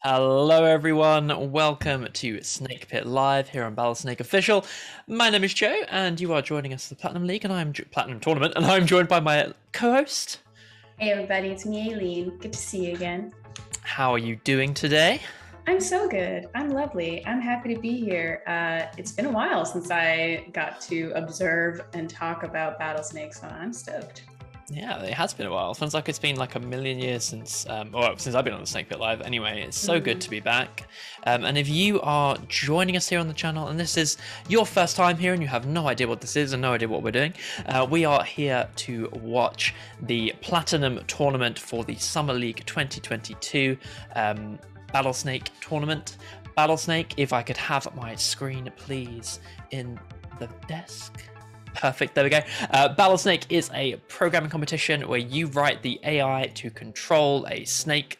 Hello everyone, welcome to Snake Pit Live here on Battlesnake Official. My name is Joe and you are joining us for the Platinum League and I'm Platinum Tournament and I'm joined by my co-host. Hey everybody, it's me Aileen. Good to see you again. How are you doing today? I'm so good. I'm lovely. I'm happy to be here. It's been a while since I got to observe and talk about Battlesnake, so I'm stoked. Yeah, it has been a while. It feels like it's been like a million years since I've been on the Snake Pit Live. Anyway, it's so good to be back. And if you are joining us here on the channel and this is your first time here and you have no idea what this is and no idea what we're doing, we are here to watch the Platinum Tournament for the Summer League 2022 Battlesnake Tournament. Battlesnake, if I could have my screen please in the desk. Perfect, there we go. Battlesnake is a programming competition where you write the AI to control a snake.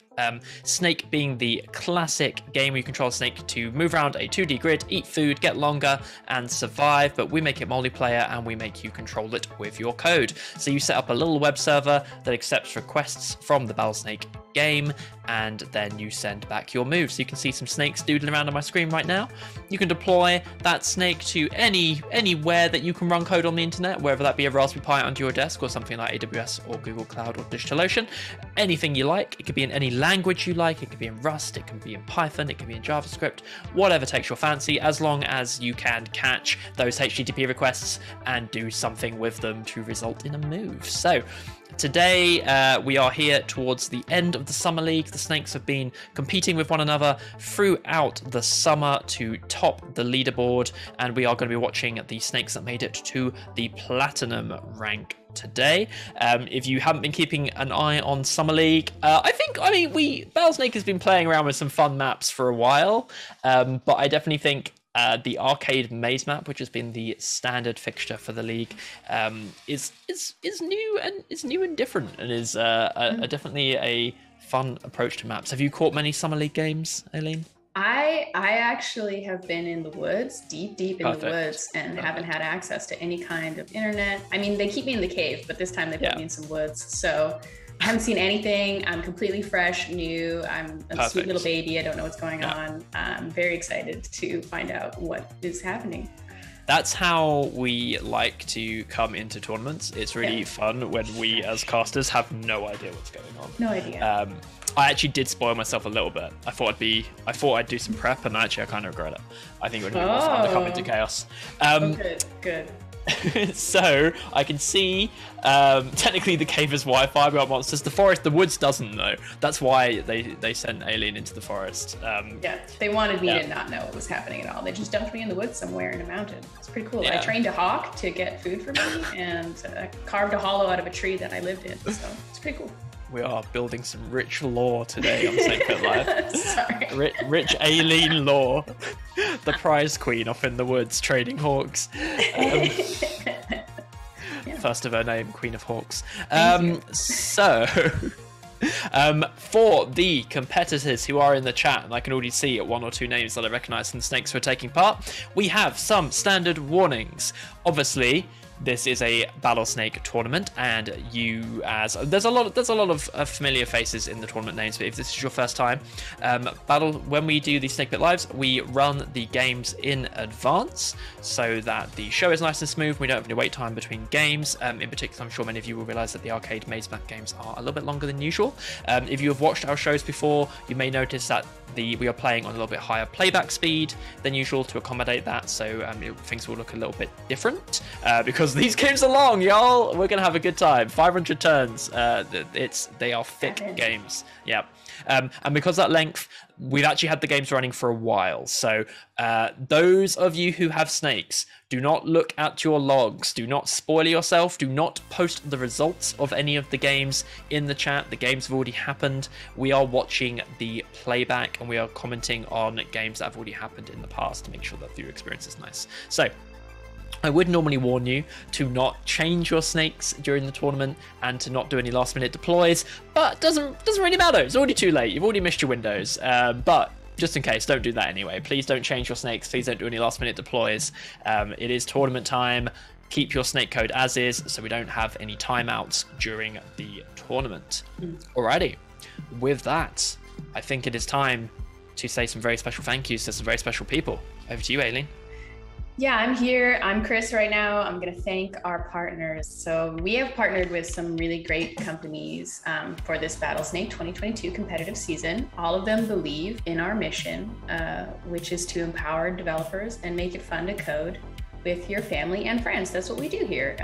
Snake being the classic game where you control a snake to move around a 2D grid, eat food, get longer, and survive, but we make it multiplayer and we make you control it with your code. So you set up a little web server that accepts requests from the Battlesnake game, and then you send back your moves. So you can see some snakes doodling around on my screen right now. You can deploy that snake to anywhere that you can run code on the internet, whether that be a Raspberry Pi under your desk or something like AWS or Google Cloud or DigitalOcean. Anything you like. It could be in any language you like. It could be in Rust, it can be in Python, it can be in JavaScript, whatever takes your fancy, as long as you can catch those HTTP requests and do something with them to result in a move. So today we are here towards the end of the Summer League. The snakes have been competing with one another throughout the summer to top the leaderboard, and we are going to be watching the snakes that made it to the Platinum rank today. If you haven't been keeping an eye on Summer League, Battlesnake has been playing around with some fun maps for a while, but I definitely think the arcade maze map, which has been the standard fixture for the league, is new and different, and is definitely a fun approach to maps. Have you caught many Summer League games, Aileen? I actually have been in the woods, deep in the woods, and haven't had access to any kind of internet. I mean, they keep me in the cave, but this time they put me in some woods, so I haven't seen anything. I'm completely fresh, new. I'm a sweet little baby. I don't know what's going on. I'm very excited to find out what is happening. That's how we like to come into tournaments. It's really fun when we as casters have no idea what's going on. No idea. I actually did spoil myself a little bit. I thought I'd do some prep, and actually I kind of regret it. I think it would be more fun to come into chaos. Good. So I can see technically the cave is Wi-Fi. We got monsters. The forest, the woods doesn't know. That's why they sent Aileen into the forest. They wanted me to not know what was happening at all. They just dumped me in the woods somewhere in a mountain. It's pretty cool. I trained a hawk to get food for me and carved a hollow out of a tree that I lived in. So it's pretty cool. We are building some rich lore today on Snake Pit Live. Sorry. Rich Aileen lore. The prize queen off in the woods trading hawks. First of her name, Queen of Hawks. For the competitors who are in the chat, and I can already see one or two names that I recognise from the snakes who are taking part, we have some standard warnings. Obviously, this is a Battlesnake tournament, and there's a lot of familiar faces in the tournament names. But if this is your first time, when we do these Snake Pit Lives, we run the games in advance so that the show is nice and smooth. We don't have any wait time between games. In particular, I'm sure many of you will realise that the arcade maze map games are a little bit longer than usual. If you have watched our shows before, you may notice that we are playing on a little bit higher playback speed than usual to accommodate that, so things will look a little bit different because these games are long, y'all. We're gonna have a good time. 500 turns. They are thick games. Yeah. And because that length, we've actually had the games running for a while. So those of you who have snakes, do not look at your logs. Do not spoil yourself. Do not post the results of any of the games in the chat. The games have already happened. We are watching the playback and we are commenting on games that have already happened in the past to make sure that your experience is nice. So I would normally warn you to not change your snakes during the tournament and to not do any last minute deploys, but doesn't really matter. It's already too late. You've already missed your windows. But just in case, don't do that anyway. Please don't change your snakes. Please don't do any last minute deploys. It is tournament time. Keep your snake code as is so we don't have any timeouts during the tournament. Alrighty. With that, I think it is time to say some very special thank yous to some very special people. Over to you, Aileen. Yeah, I'm here. I'm Chris right now. I'm going to thank our partners. So we have partnered with some really great companies for this Battlesnake 2022 competitive season. All of them believe in our mission, which is to empower developers and make it fun to code with your family and friends. That's what we do here.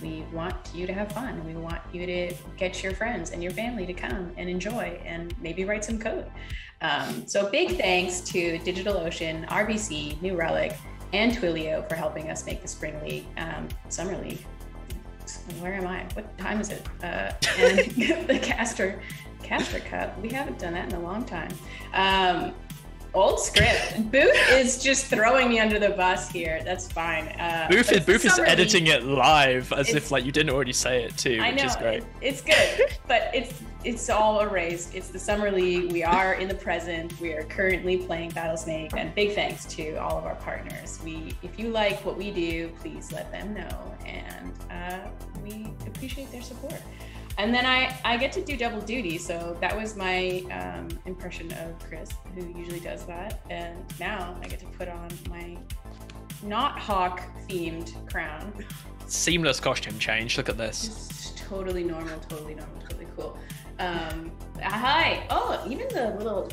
We want you to have fun. We want you to get your friends and your family to come and enjoy and maybe write some code. So big thanks to DigitalOcean, RBC, New Relic, and Twilio for helping us make the Spring League, Summer League. Where am I? What time is it? And the Caster Cup. We haven't done that in a long time. Old script. Booth is just throwing me under the bus here. That's fine. Booth is editing it live as if like you didn't already say it too, which is great. It's good, but it's all erased. It's the Summer League. We are in the present. We are currently playing Battlesnake, and big thanks to all of our partners. If you like what we do, please let them know, and we appreciate their support. And then I get to do double duty, so that was my impression of Chris, who usually does that, and now I get to put on my not hawk themed crown. Seamless costume change. Look at this. Just totally normal, totally cool. Hi. Oh, even the little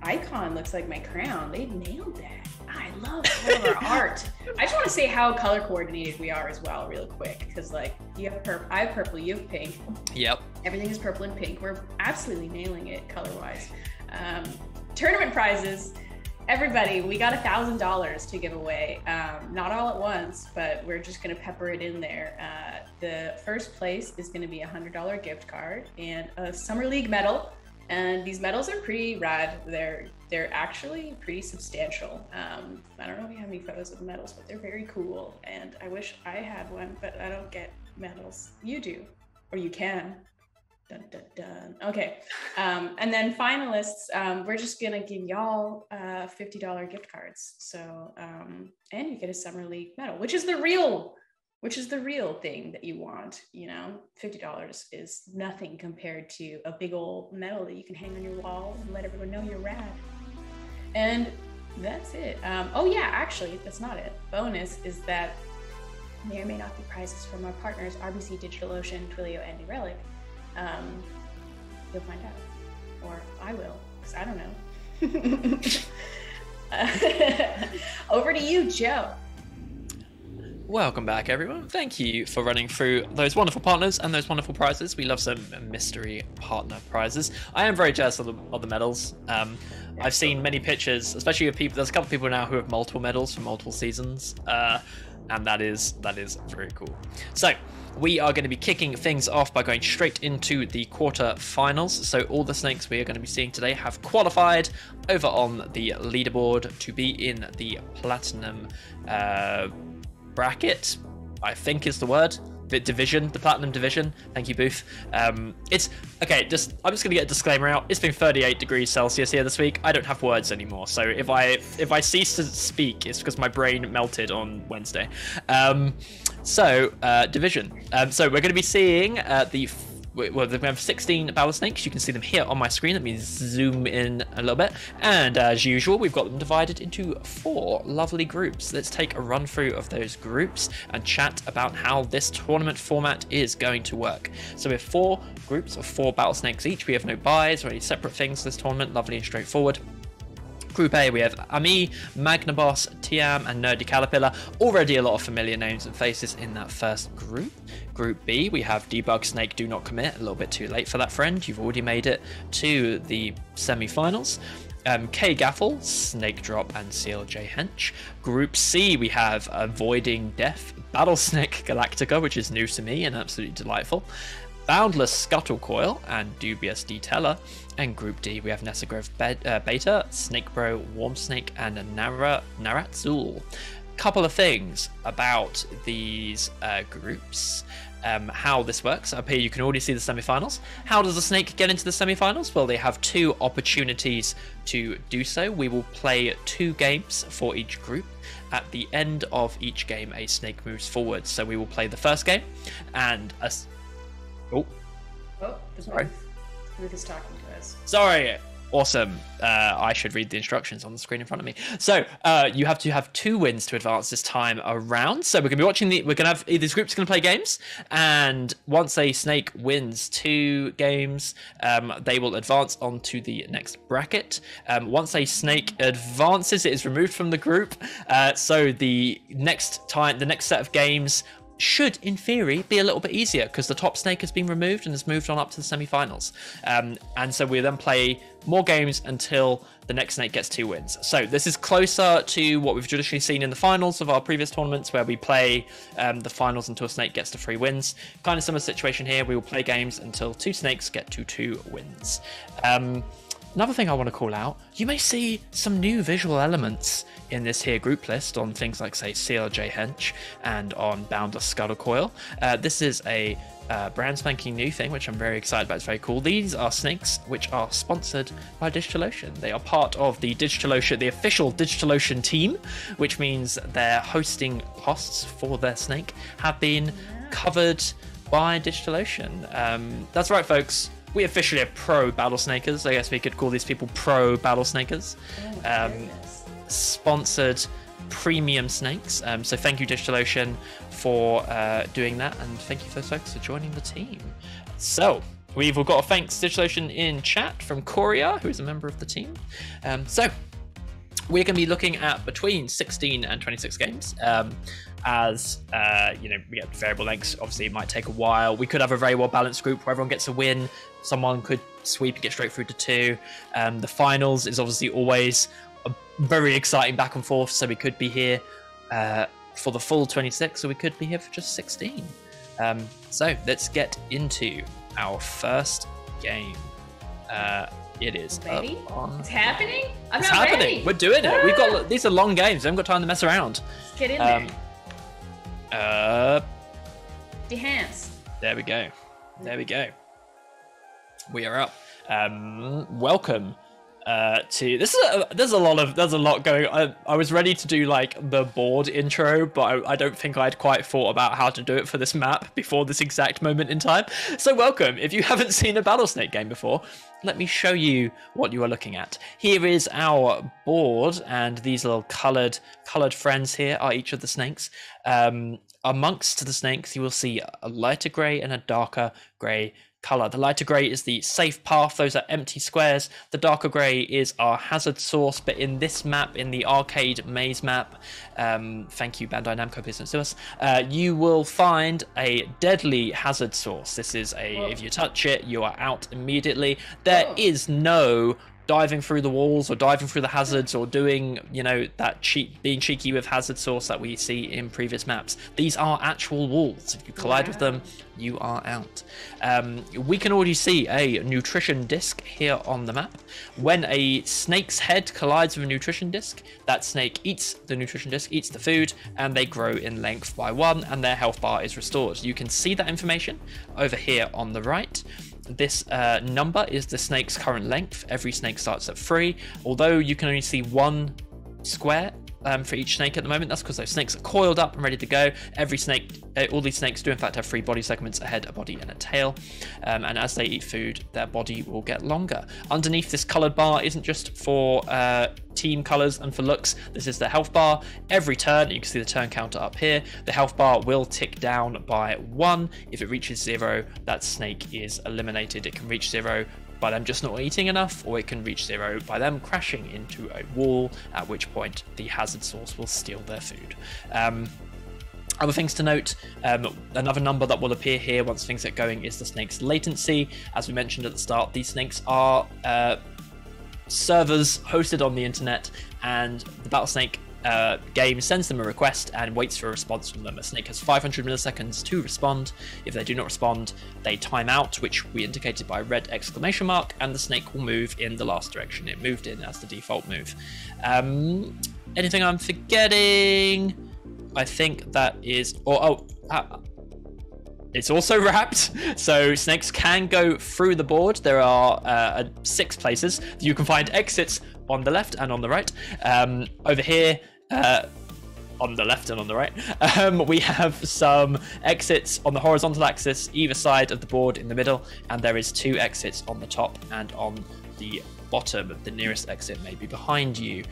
icon looks like my crown. They nailed that. I love all of our art. I just want to say how color coordinated we are as well, real quick, because like you have purple, I have purple, you have pink. Yep. Everything is purple and pink. We're absolutely nailing it color-wise. Tournament prizes. Everybody, we got $1,000 to give away. Not all at once, but we're just going to pepper it in there. The first place is going to be a $100 gift card and a Summer League medal. And these medals are pretty rad. They're actually pretty substantial. I don't know if you have any photos of the medals, but they're very cool. And I wish I had one, but I don't get medals. You do, or you can. Dun, dun, dun. Okay. And then finalists, we're just gonna give y'all $50 gift cards. So, and you get a Summer League medal, which is the real thing that you want. You know, $50 is nothing compared to a big old medal that you can hang on your wall and let everyone know you're rad. And that's it. Oh yeah, actually, that's not it. Bonus is that may or may not be prizes from our partners, RBC, DigitalOcean, Twilio, and New Relic. You'll find out, or I will, because I don't know. Over to you, Joe. Welcome back, everyone. Thank you for running through those wonderful partners and those wonderful prizes. We love some mystery partner prizes. I am very jealous of the medals. I've seen many pictures, especially of people. There's a couple of people now who have multiple medals from multiple seasons, and that is very cool. So we are going to be kicking things off by going straight into the quarter-finals. So all the snakes we are going to be seeing today have qualified over on the leaderboard to be in the platinum bracket, I think is the word. The division, the platinum division. Thank you, Booth. It's okay. I'm just gonna get a disclaimer out. It's been 38 degrees Celsius here this week. I don't have words anymore. So if I cease to speak, it's because my brain melted on Wednesday. Division. So we're gonna be seeing we have 16 Battlesnakes. You can see them here on my screen. Let me zoom in a little bit. And as usual, we've got them divided into 4 lovely groups. Let's take a run through of those groups and chat about how this tournament format is going to work. So we have 4 groups of 4 Battlesnakes each. We have no buys or any separate things this tournament. Lovely and straightforward. Group A, we have Ami, Magnaboss, Tiam, and Nerdy Caterpillar. Already a lot of familiar names and faces in that first group. Group B, we have Debug Snake, Do Not Commit. A little bit too late for that, friend. You've already made it to the semi-finals. K Gaffle, Snake Drop, and CLJ Hench. Group C, we have Avoiding Death, Battlesnake Galactica, which is new to me and absolutely delightful. Boundless Scuttlecoil and Dubious Deteller. And Group D, we have Nessagrove Beta, Snakebro, Warmsnake, and Naratzul. Couple of things about these groups. how this works. Up here you can already see the semi-finals. How does the snake get into the semi-finals? Well, they have 2 opportunities to do so. We will play 2 games for each group. At the end of each game, a snake moves forward. So we will play the first game, and sorry. Ruth is talking to us. Sorry. Awesome. I should read the instructions on the screen in front of me. So you have to have 2 wins to advance this time around. So we're going to be watching we're going to have these groups going to play games, and once a snake wins 2 games, they will advance on to the next bracket. Once a snake advances, it is removed from the group. So the next set of games should, in theory, be a little bit easier because the top snake has been removed and has moved on up to the semi-finals. And so we then play more games until the next snake gets 2 wins. So this is closer to what we've traditionally seen in the finals of our previous tournaments, where we play the finals until a snake gets to 3 wins. Kind of similar situation here. We will play games until 2 snakes get to 2 wins. Another thing I want to call out, you may see some new visual elements in this here group list on things like, say, CLJ Hench and on Boundless Scuttle Coil. This is a brand spanking new thing, which I'm very excited about. It's very cool. These are snakes which are sponsored by DigitalOcean. They are part of the DigitalOcean, the official DigitalOcean team, which means their hosting costs for their snake have been covered by DigitalOcean. That's right, folks. We officially are pro Battlesnakers. I guess we could call these people pro Battlesnakers. Sponsored premium snakes. So thank you, DigitalOcean, for doing that, and thank you, those folks, for joining the team. So we've got a thanks DigitalOcean in chat from Coria, who is a member of the team. So we're going to be looking at between 16 and 26 games. As you know, we get variable lengths. Obviously, it might take a while. We could have a very well balanced group where everyone gets a win. Someone could sweep and get straight through to 2. The finals is obviously always a very exciting back and forth. So we could be here for the full 26, or we could be here for just 16. So let's get into our first game. It is. It's happening. It's happening. Ready. We're doing it. We've got these are long games. We haven't got time to mess around. Let's get in there. The hands. There we go. There we go. We are up. Welcome to this. There's a lot going on. I was ready to do like the board intro, but I don't think I'd quite thought about how to do it for this map before this exact moment in time. So welcome. If you haven't seen a Battlesnake game before, let me show you what you are looking at. Here is our board, and these little colored friends here are each of the snakes. Amongst the snakes, you will see a lighter grey and a darker grey color. The lighter grey is the safe path. Those are empty squares. The darker grey is our hazard source. But in this map, in the arcade maze map, thank you, Bandai Namco, business to us, you will find a deadly hazard source. This is if you touch it, you are out immediately. There is no diving through the walls or diving through the hazards or doing, you know, that being cheeky with hazard source that we see in previous maps. These are actual walls. If you collide with them, you are out. We can already see a nutrition disc here on the map. When a snake's head collides with a nutrition disc, that snake eats the nutrition disc, eats the food, and they grow in length by 1, and their health bar is restored. You can see that information over here on the right. This number is the snake's current length. Every snake starts at 3. Although you can only see 1 square for each snake at the moment, that's because those snakes are coiled up and ready to go. Every snake, all these snakes do in fact have 3 body segments, a head, a body, and a tail. And as they eat food, their body will get longer. Underneath this colored bar isn't just for team colors and for looks. This is the health bar. Every turn, you can see the turn counter up here, the health bar will tick down by 1. If it reaches 0, that snake is eliminated. It can reach 0 by them just not eating enough, or it can reach 0 by them crashing into a wall, at which point the hazard source will steal their food. Other things to note, another number that will appear here once things get going is the snake's latency. As we mentioned at the start, these snakes are servers hosted on the internet, and the Battlesnake game sends them a request and waits for a response from them. A snake has 500 milliseconds to respond. If they do not respond, they time out, which we indicated by a red exclamation mark, and the snake will move in the last direction it moved in as the default move. Anything I'm forgetting? I think that is... it's also wrapped, so snakes can go through the board. There are 6 places. You can find exits on the left and on the right. Over here, on the left and on the right, we have some exits on the horizontal axis either side of the board in the middle, and there is 2 exits on the top and on the bottom. The nearest exit may be behind you.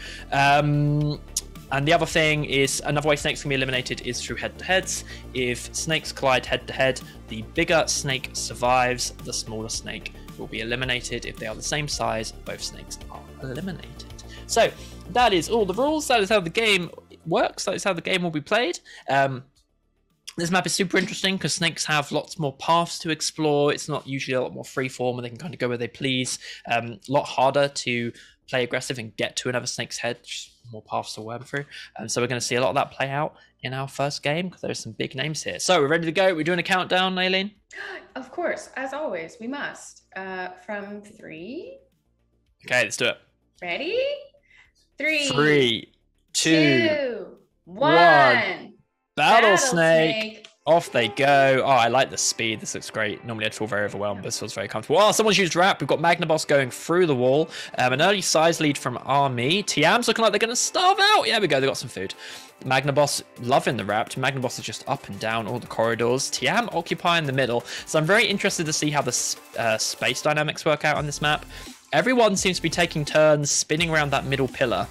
And the other thing is, another way snakes can be eliminated is through head-to-heads. If snakes collide head-to-head, the bigger snake survives, the smaller snake will be eliminated. If they are the same size, both snakes are eliminated. So that is all the rules. That is how the game works. That is how the game will be played. This map is super interesting because snakes have lots more paths to explore. It's not usually a lot more freeform, and they can kind of go where they please. A lot harder to play aggressive and get to another snake's head. Just more paths to worm through. And so we're going to see a lot of that play out in our first game because there's some big names here. So we're ready to go. We're doing a countdown, Aileen? Of course, as always, we must. From 3. Okay, let's do it. Ready? 3, 3, 2, 1. Battlesnake. Off they go. Oh, I like the speed. This looks great. Normally I'd feel very overwhelmed, but this feels very comfortable. Oh, someone's used wrap. We've got Magnaboss going through the wall. An early size lead from Army. TM's looking like they're going to starve out. Yeah, we go. They got some food. Magnaboss loving the wrapped. Magnaboss is just up and down all the corridors. TM occupying the middle. So I'm very interested to see how the space dynamics work out on this map. Everyone seems to be taking turns spinning around that middle pillar.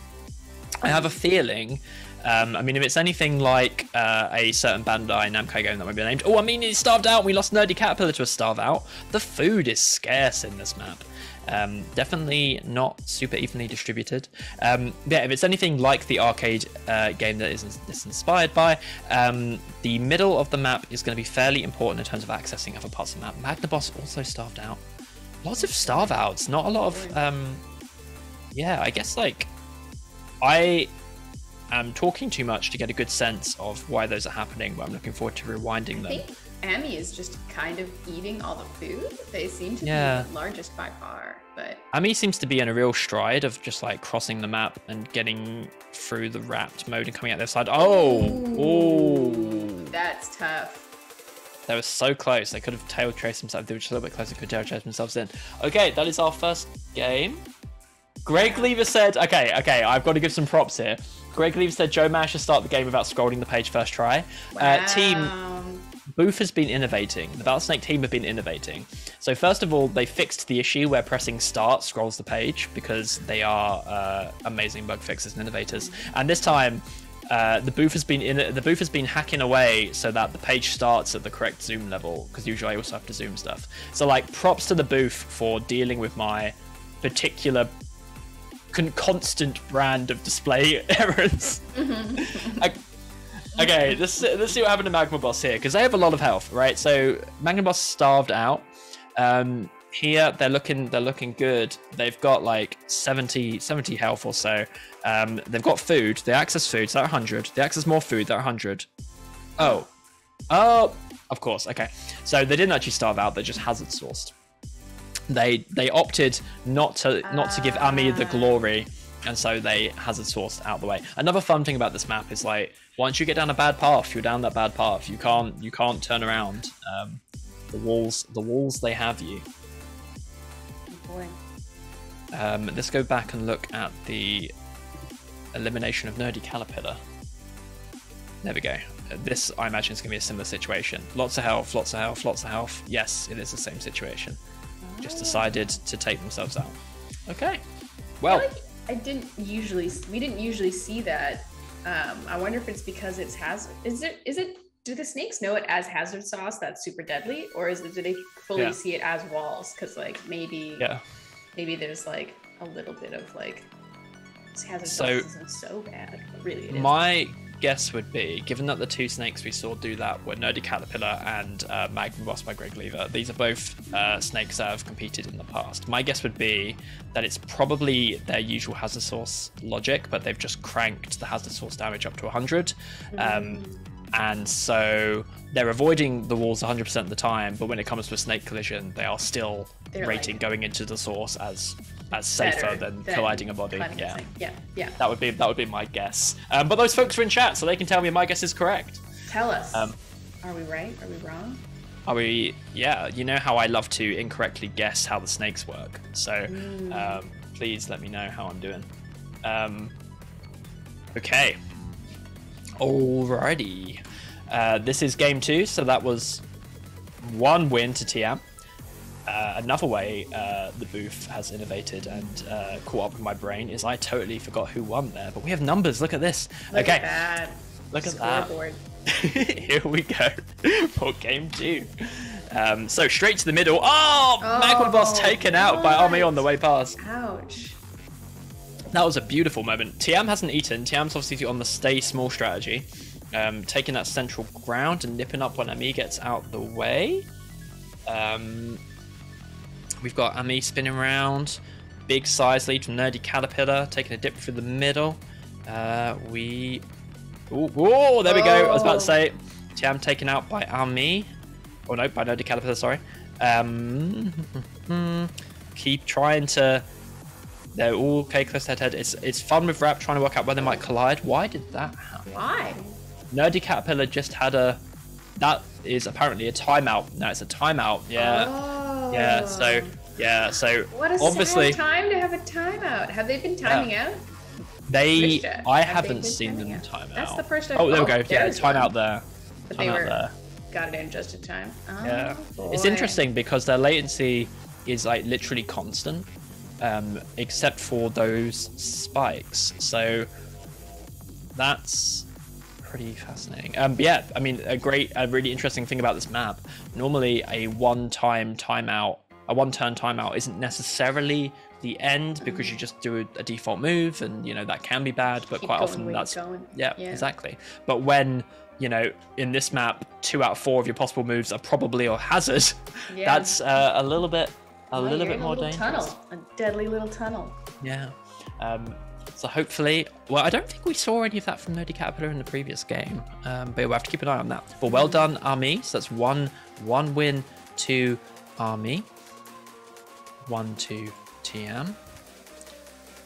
I have a feeling... I mean, if it's anything like a certain Bandai Namco game that might be named. Oh, I mean, he's starved out. We lost Nerdy Caterpillar to a starve out. The food is scarce in this map. Definitely not super evenly distributed. Yeah, if it's anything like the arcade game that is inspired by, the middle of the map is going to be fairly important in terms of accessing other parts of the map. Magnaboss also starved out. Lots of starve outs. Not a lot of... yeah, I guess, like... I'm talking too much to get a good sense of why those are happening, but I'm looking forward to rewinding them. I think Amy is just kind of eating all the food. They seem to be the largest by far, but... Amy seems to be in a real stride of just like crossing the map and getting through the wrapped mode and coming out the other side. Oh! Ooh. That's tough. They were so close. They could have tail traced themselves. They were just a little bit closer, could tail trace themselves in. Okay, that is our first game. Greg Lever said, okay, I've got to give some props here. Greg Lever said Joe managed to start the game without scrolling the page first try. Wow. Team Booth has been innovating. The Battlesnake team have been innovating. So first of all, they fixed the issue where pressing start scrolls the page because they are amazing bug fixers and innovators. And this time, the booth has been hacking away so that the page starts at the correct zoom level because usually I also have to zoom stuff. So like props to the booth for dealing with my particular constant brand of display errors. Okay, let's see what happened to Magnaboss here because they have a lot of health, right? So Magnaboss starved out. Here they're looking good. They've got like 70 health or so. They've got food. They access food, so they're 100. They access more food, they're 100. Oh, of course. Okay, so they didn't actually starve out. They're just hazard sourced. They opted not to give Ami the glory, and so they hazard sourced out the way. Another fun thing about this map is like once you get down a bad path, you're down that bad path. You can't turn around. The walls they have you. Boy. Let's go back and look at the elimination of Nerdy Caterpillar. There we go. This I imagine is going to be a similar situation. Lots of health, lots of health, lots of health. Yes, it is the same situation. Just decided to take themselves out. Okay. Well, we didn't usually see that. I wonder if it's because it's hazard. Is it? Do the snakes know it as hazard sauce that's super deadly, or do they fully see it as walls? Because like maybe there's like a little bit of like hazard sauce isn't so bad. But really, it is. My guess would be, given that the two snakes we saw do that were Nerdy Caterpillar and Magnaboss by Greg Lever, these are both snakes that have competed in the past. My guess would be that it's probably their usual hazard source logic, but they've just cranked the hazard source damage up to 100. And so they're avoiding the walls 100% of the time, but when it comes to a snake collision, they are still rating going into the source as safer than colliding a body. Yeah. That would be my guess. But those folks are in chat, so they can tell me my guess is correct. Tell us. Are we right? Are we wrong? Are we? Yeah, you know how I love to incorrectly guess how the snakes work. So please let me know how I'm doing. Okay. Alrighty. This is game 2, so that was 1 win to TM. Another way the booth has innovated and caught up with my brain is I totally forgot who won there, but we have numbers. Look at this. Look at that. Look at Scoreboard. that. Here we go for game 2. So straight to the middle. Oh, Magma Boss taken out by Army on the way past. Ouch. That was a beautiful moment. TM hasn't eaten. TM's obviously on the stay small strategy, taking that central ground and nipping up when Ami gets out the way. We've got Ami spinning around. Big size lead from Nerdy Caterpillar, taking a dip through the middle. There we go. I was about to say, TM taken out by Ami. Oh no, by Nerdy Caterpillar, sorry. Keep trying to... They're all okay, close head. It's fun with Rap trying to work out where they might collide. Why did that happen? Why? Nerdy Caterpillar just had a... That is apparently a timeout. No, it's a timeout. Yeah. Oh. Yeah, so what a obviously... sad time to have a timeout. Have they been timing out? I haven't seen them time out. That's the first I've... Oh, there we go. Yeah, timeout there. But they got it in just in time. Oh, yeah. boy. It's interesting because their latency is like literally constant. Except for those spikes, so that's pretty fascinating. But yeah, I mean, a really interesting thing about this map. Normally, a one-turn timeout isn't necessarily the end because you just do a default move, and you know that can be bad. But quite often that's yeah, exactly. But when in this map, 2 out of 4 of your possible moves are probably a hazard. Yeah. That's a little bit. A little bit more dangerous. A deadly little tunnel. Yeah. So hopefully, well, I don't think we saw any of that from Nerdy Caterpillar in the previous game, but we'll have to keep an eye on that. But well done, Army. So that's one win to Army, 1 to TM.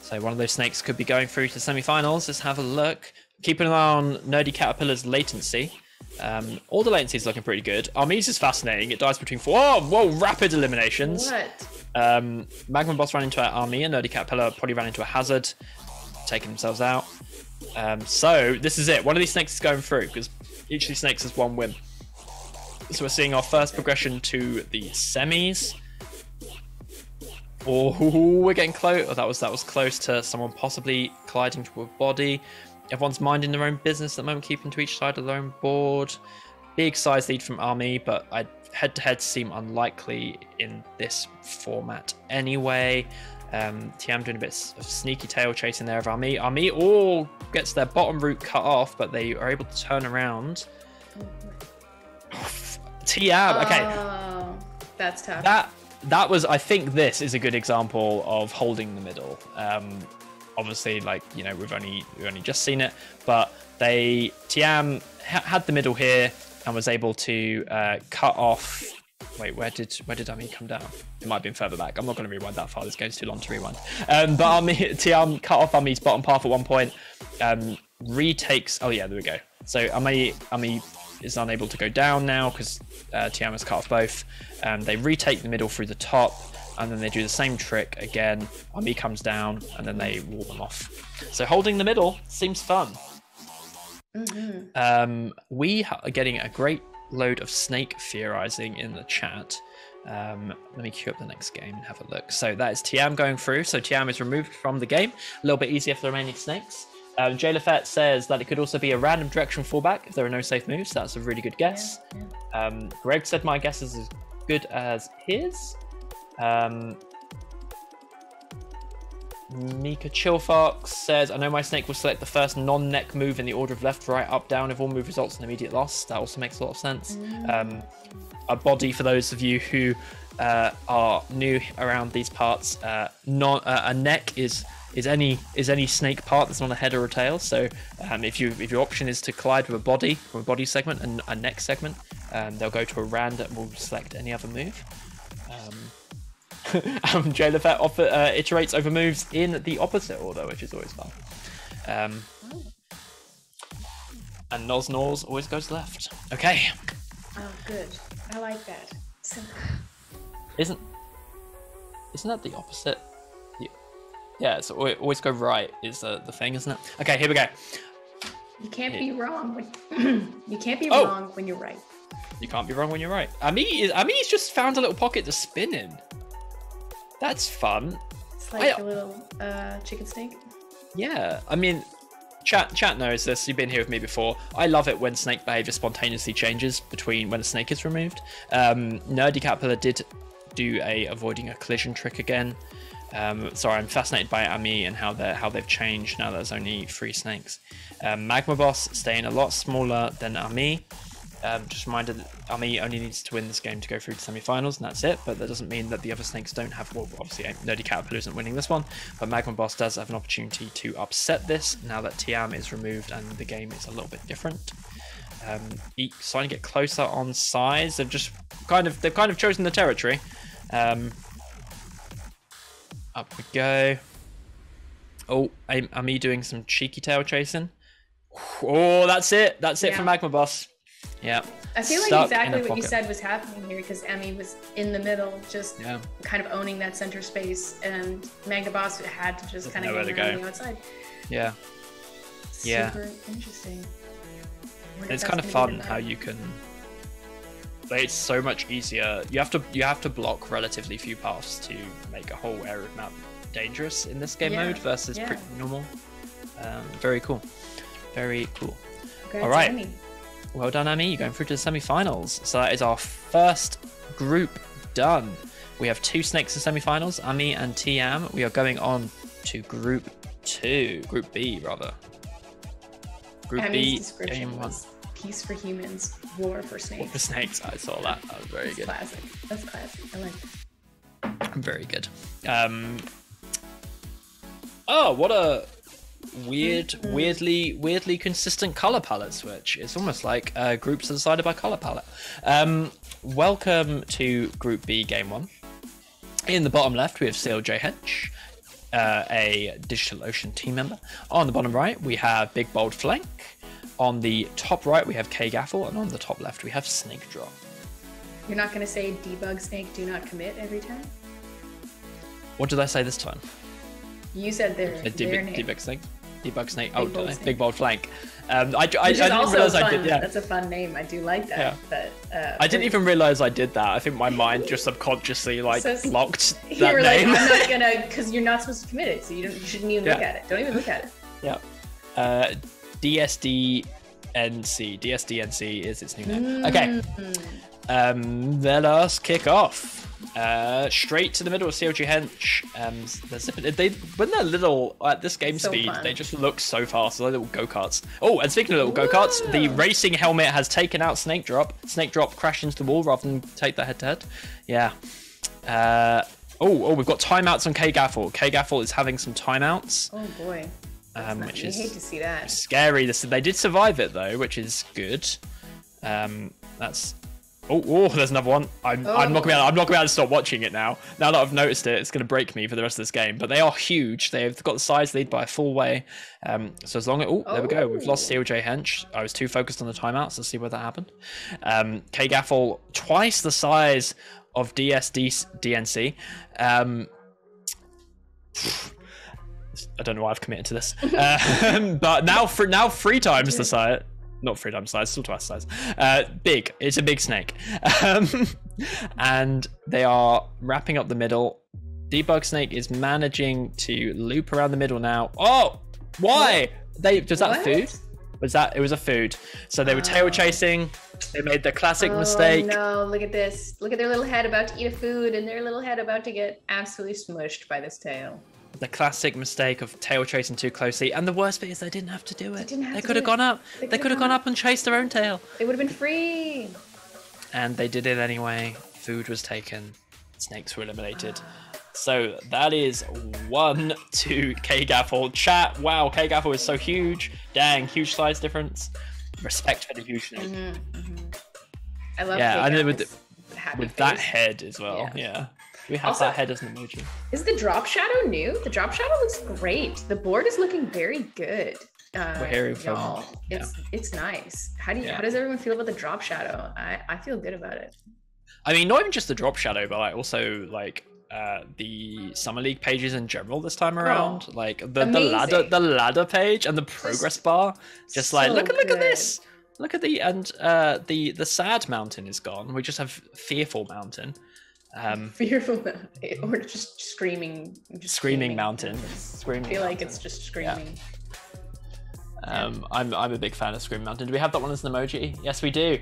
So one of those snakes could be going through to semi-finals. Let's have a look. Keep an eye on Nerdy Caterpillar's latency. All the latency is looking pretty good. Armies is fascinating. It dies between 4. Oh, whoa, rapid eliminations. What? Magma Boss ran into an Army, and Nerdy Caterpillar probably ran into a hazard, taking themselves out. So this is it. One of these snakes is going through because each of these snakes has 1 win. So we're seeing our first progression to the semis. Oh, we're getting close. Oh, that was close to someone possibly colliding to a body. Everyone's minding their own business at the moment, keeping to each side of their own board. Big size lead from Army, but head-to-head seem unlikely in this format anyway. TM doing a bit of sneaky tail chasing there of Army. Army all gets their bottom route cut off, but they are able to turn around. TM, okay. Oh, that's tough. That was, I think this is a good example of holding the middle. Obviously, like, we've only just seen it, but TM had the middle here and was able to cut off. Wait, where did Ami come down? It might have been further back. I'm not going to rewind that far. This game's too long to rewind. But TM cut off Ami's bottom path at one point. Retakes. Oh yeah, there we go. So Ami is unable to go down now because TM has cut off both. They retake the middle through the top. And then they do the same trick again. Ami comes down, and then they wall them off. So holding the middle seems fun. We are getting a great load of snake theorizing in the chat. Let me queue up the next game and have a look. So that is TM going through. So TM is removed from the game. A little bit easier for the remaining snakes. Jay Lafette says that it could also be a random direction fallback if there are no safe moves. That's a really good guess. Greg said my guess is as good as his. Mika Chillfox says, I know my snake will select the first non-neck move in the order of left, right, up, down if all move results in immediate loss. That also makes a lot of sense. A body, for those of you who are new around these parts, a neck is any snake part that's not a head or a tail. So if your option is to collide with a body from a body segment and a neck segment, they'll go to a random and will select any other move. Jay Lafette iterates over moves in the opposite order, which is always fun. And Nos always goes left. Okay. Oh, good. I like that. Simple. Isn't that the opposite? Yeah, so always go right is the thing, isn't it? Okay, here we go. You can't be wrong when you can't be wrong when you're right. You can't be wrong when you're right. He's just found a little pocket to spin in. That's fun. It's like a little chicken snake. Yeah, I mean, chat knows this. You've been here with me before. I love it when snake behavior spontaneously changes between when a snake is removed. Nerdy Caterpillar did do a avoiding a collision trick again. Sorry, I'm fascinated by Ami and how they've changed now that there's only 3 snakes. Magma Boss staying a lot smaller than Ami. Just a reminder that Ami only needs to win this game to go through to semi-finals, and that's it. But that doesn't mean that the other snakes don't have. Well, obviously, Nerdy Caterpillar isn't winning this one, but Magma Boss does have an opportunity to upset this now that Tiam is removed and the game is a little bit different. Starting to get closer on size. They've kind of chosen the territory. Up we go. Oh, Ami doing some cheeky tail chasing. Oh, that's it. That's it for Magma Boss. Yeah. I feel like exactly what you said was happening here because Ami was in the middle, just kind of owning that center space, and Magma Boss had to just kind of go around the outside. Yeah. Super interesting. It's kind of fun how you can. It's so much easier. You have to block relatively few paths to make a whole area of map dangerous in this game mode versus pretty normal. Very cool. Very cool. All right. Ami. Well done, Ami. You're going through to the semi-finals. So that is our first group done. We have 2 snakes in semi-finals, Ami and Tiam. We are going on to Group 2. Group B, rather. Group B, game 1. Peace for humans, war for snakes. War for snakes. I saw that. That was very good. Classic. That's classic. I like it. Very good. Oh, what a weirdly consistent color palette switch. It's almost like groups are decided by color palette. Welcome to Group B, Game 1. In the bottom left, we have CLJ Hench, a DigitalOcean team member. On the bottom right, we have Big Bold Flank. On the top right, we have K-Gaffle, and on the top left, we have Snake Drop. You're not going to say debug snake, do not commit every time? What did I say this time? You said their name. Debug snake. Debug snake. Big Bold Flank. I didn't realize I did. Yeah, that's a fun name. I do like that. Yeah. But I didn't even realize I did that. I think my mind just subconsciously blocked that name. Like, I'm not gonna, because you're not supposed to commit it, so you shouldn't even look at it. Don't even look at it. Yeah. DSDNC is its new name. Okay. Let us kick off. Straight to the middle of CLG Hench. When they're little at this game speed, they just look so fast. They're little go-karts. Oh, and speaking of little go-karts, the racing helmet has taken out Snake Drop. Snake Drop crashed into the wall rather than take that head-to-head. Yeah. We've got timeouts on K-Gaffle. K-Gaffle is having some timeouts. Oh boy. Which is hate to see that. Scary. They did survive it though, which is good. That's. Oh, there's another one. I'm not gonna be able to stop watching it now. Now that I've noticed it, it's gonna break me for the rest of this game. But they are huge. They've got the size lead by a full way. So as long as there we go. We've lost CLJ Hench. I was too focused on the timeouts to see where that happened. K-Gaffle twice the size of DNC. I don't know why I've committed to this, but now 3 times the size. Not 3 times the size, still twice the size. Big. It's a big snake, and they are wrapping up the middle. Debug Snake is managing to loop around the middle now. Oh, why? Was that food? It was a food. So they were tail chasing. They made the classic mistake. No, look at this. Look at their little head about to eat a food, and their little head about to get absolutely smushed by this tail. The classic mistake of tail chasing too closely, and the worst bit is they didn't have to do it. They could have gone up. They could have gone up and chased their own tail. They would have been free. And they did it anyway. Food was taken. Snakes were eliminated. So that is 1 to K-Gaffle. Chat. Wow, K-Gaffle is so huge. Dang, huge size difference. Respect for the huge snake. I love and then with that head as well. Yeah. We have that head as an emoji. Is the drop shadow new? The drop shadow looks great. The board is looking very good. We're hearing from y'all. It's nice. How does everyone feel about the drop shadow? I feel good about it. I mean, not even just the drop shadow, but like also like the Summer League pages in general this time around. Like the ladder page and the progress bar. Just so like look at this. Look at the sad mountain is gone. We just have fearful mountain. Fearful or just screaming. Screaming mountain. Screaming. I feel like it's just screaming. Yeah. I'm a big fan of Screaming Mountain. Do we have that one as an emoji? Yes, we do.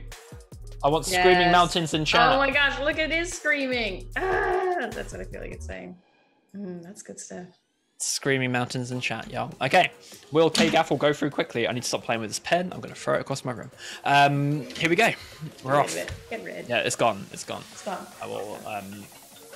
I want Screaming Mountains in chat. Oh my gosh, look, it is screaming. Ah, that's what I feel like it's saying. That's good stuff. Screaming Mountains in chat, y'all. Okay, will K-Gaff go through quickly? I need to stop playing with this pen. I'm going to throw it across my room. Here we go. We're off. Get rid. Yeah, it's gone. It's gone. It's gone. I will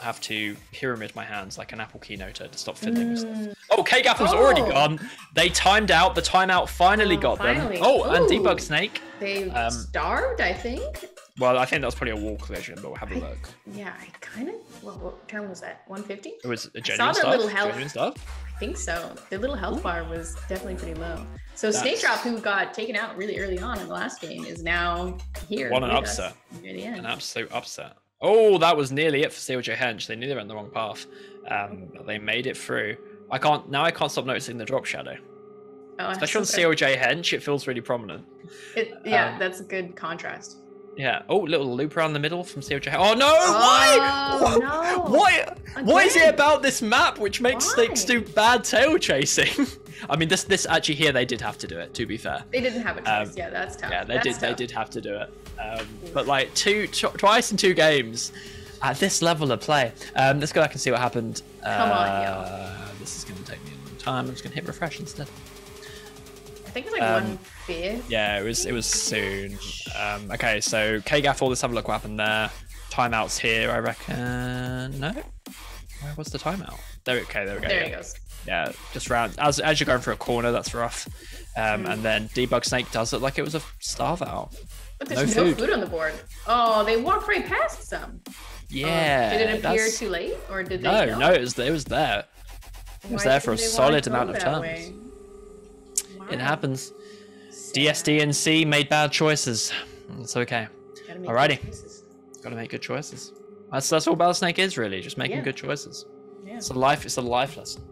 have to pyramid my hands like an Apple keynoter to stop fiddling with stuff. Oh, K-Gaff's already gone. They timed out. The timeout finally got them. Oh, and Battlesnake. They starved, I think. Well, I think that was probably a wall collision, but we'll have a look. Yeah, I kind of. What term was that? 150? It was a genuine stuff. Little health. Genuine stuff. I think so. Their little health bar was definitely pretty low. So Snake Drop, who got taken out really early on in the last game, is now here. What an upset! An absolute upset. Oh, that was nearly it for CLJ Hench. They nearly went the wrong path. But they made it through. I can't stop noticing the drop shadow. Oh, especially on CLJ Hench, it feels really prominent. That's a good contrast. Yeah. Oh, little loop around the middle from CLJ. Oh no! Why? No. Why? What is it about this map which makes snakes do bad tail chasing? I mean, this actually here they did have to do it. To be fair, they didn't have a choice. Yeah, that's tough. Yeah, they did have to do it. But like twice in 2 games at this level of play. Let's go back and see what happened. Come on, yo. This is going to take me a long time. I'm just going to hit refresh instead. I think it was like 1/5. Yeah, it was soon. Okay, so K-Gaff, let's have a look what happened there. Timeouts here, I reckon. No? Where was the timeout? There we go. There he goes. Yeah, just round. As you're going through a corner, that's rough. And then Battlesnake does it like it was a starve out. But there's no food on the board. Oh, they walked right past some. Yeah. Did it appear too late? Or did they No, it was there. It was there for a solid amount of turns. Wow. It happens. DSD and C made bad choices. It's okay. Alrighty. Gotta make good choices. That's all Battlesnake is really, just making good choices. Yeah. It's a life lesson.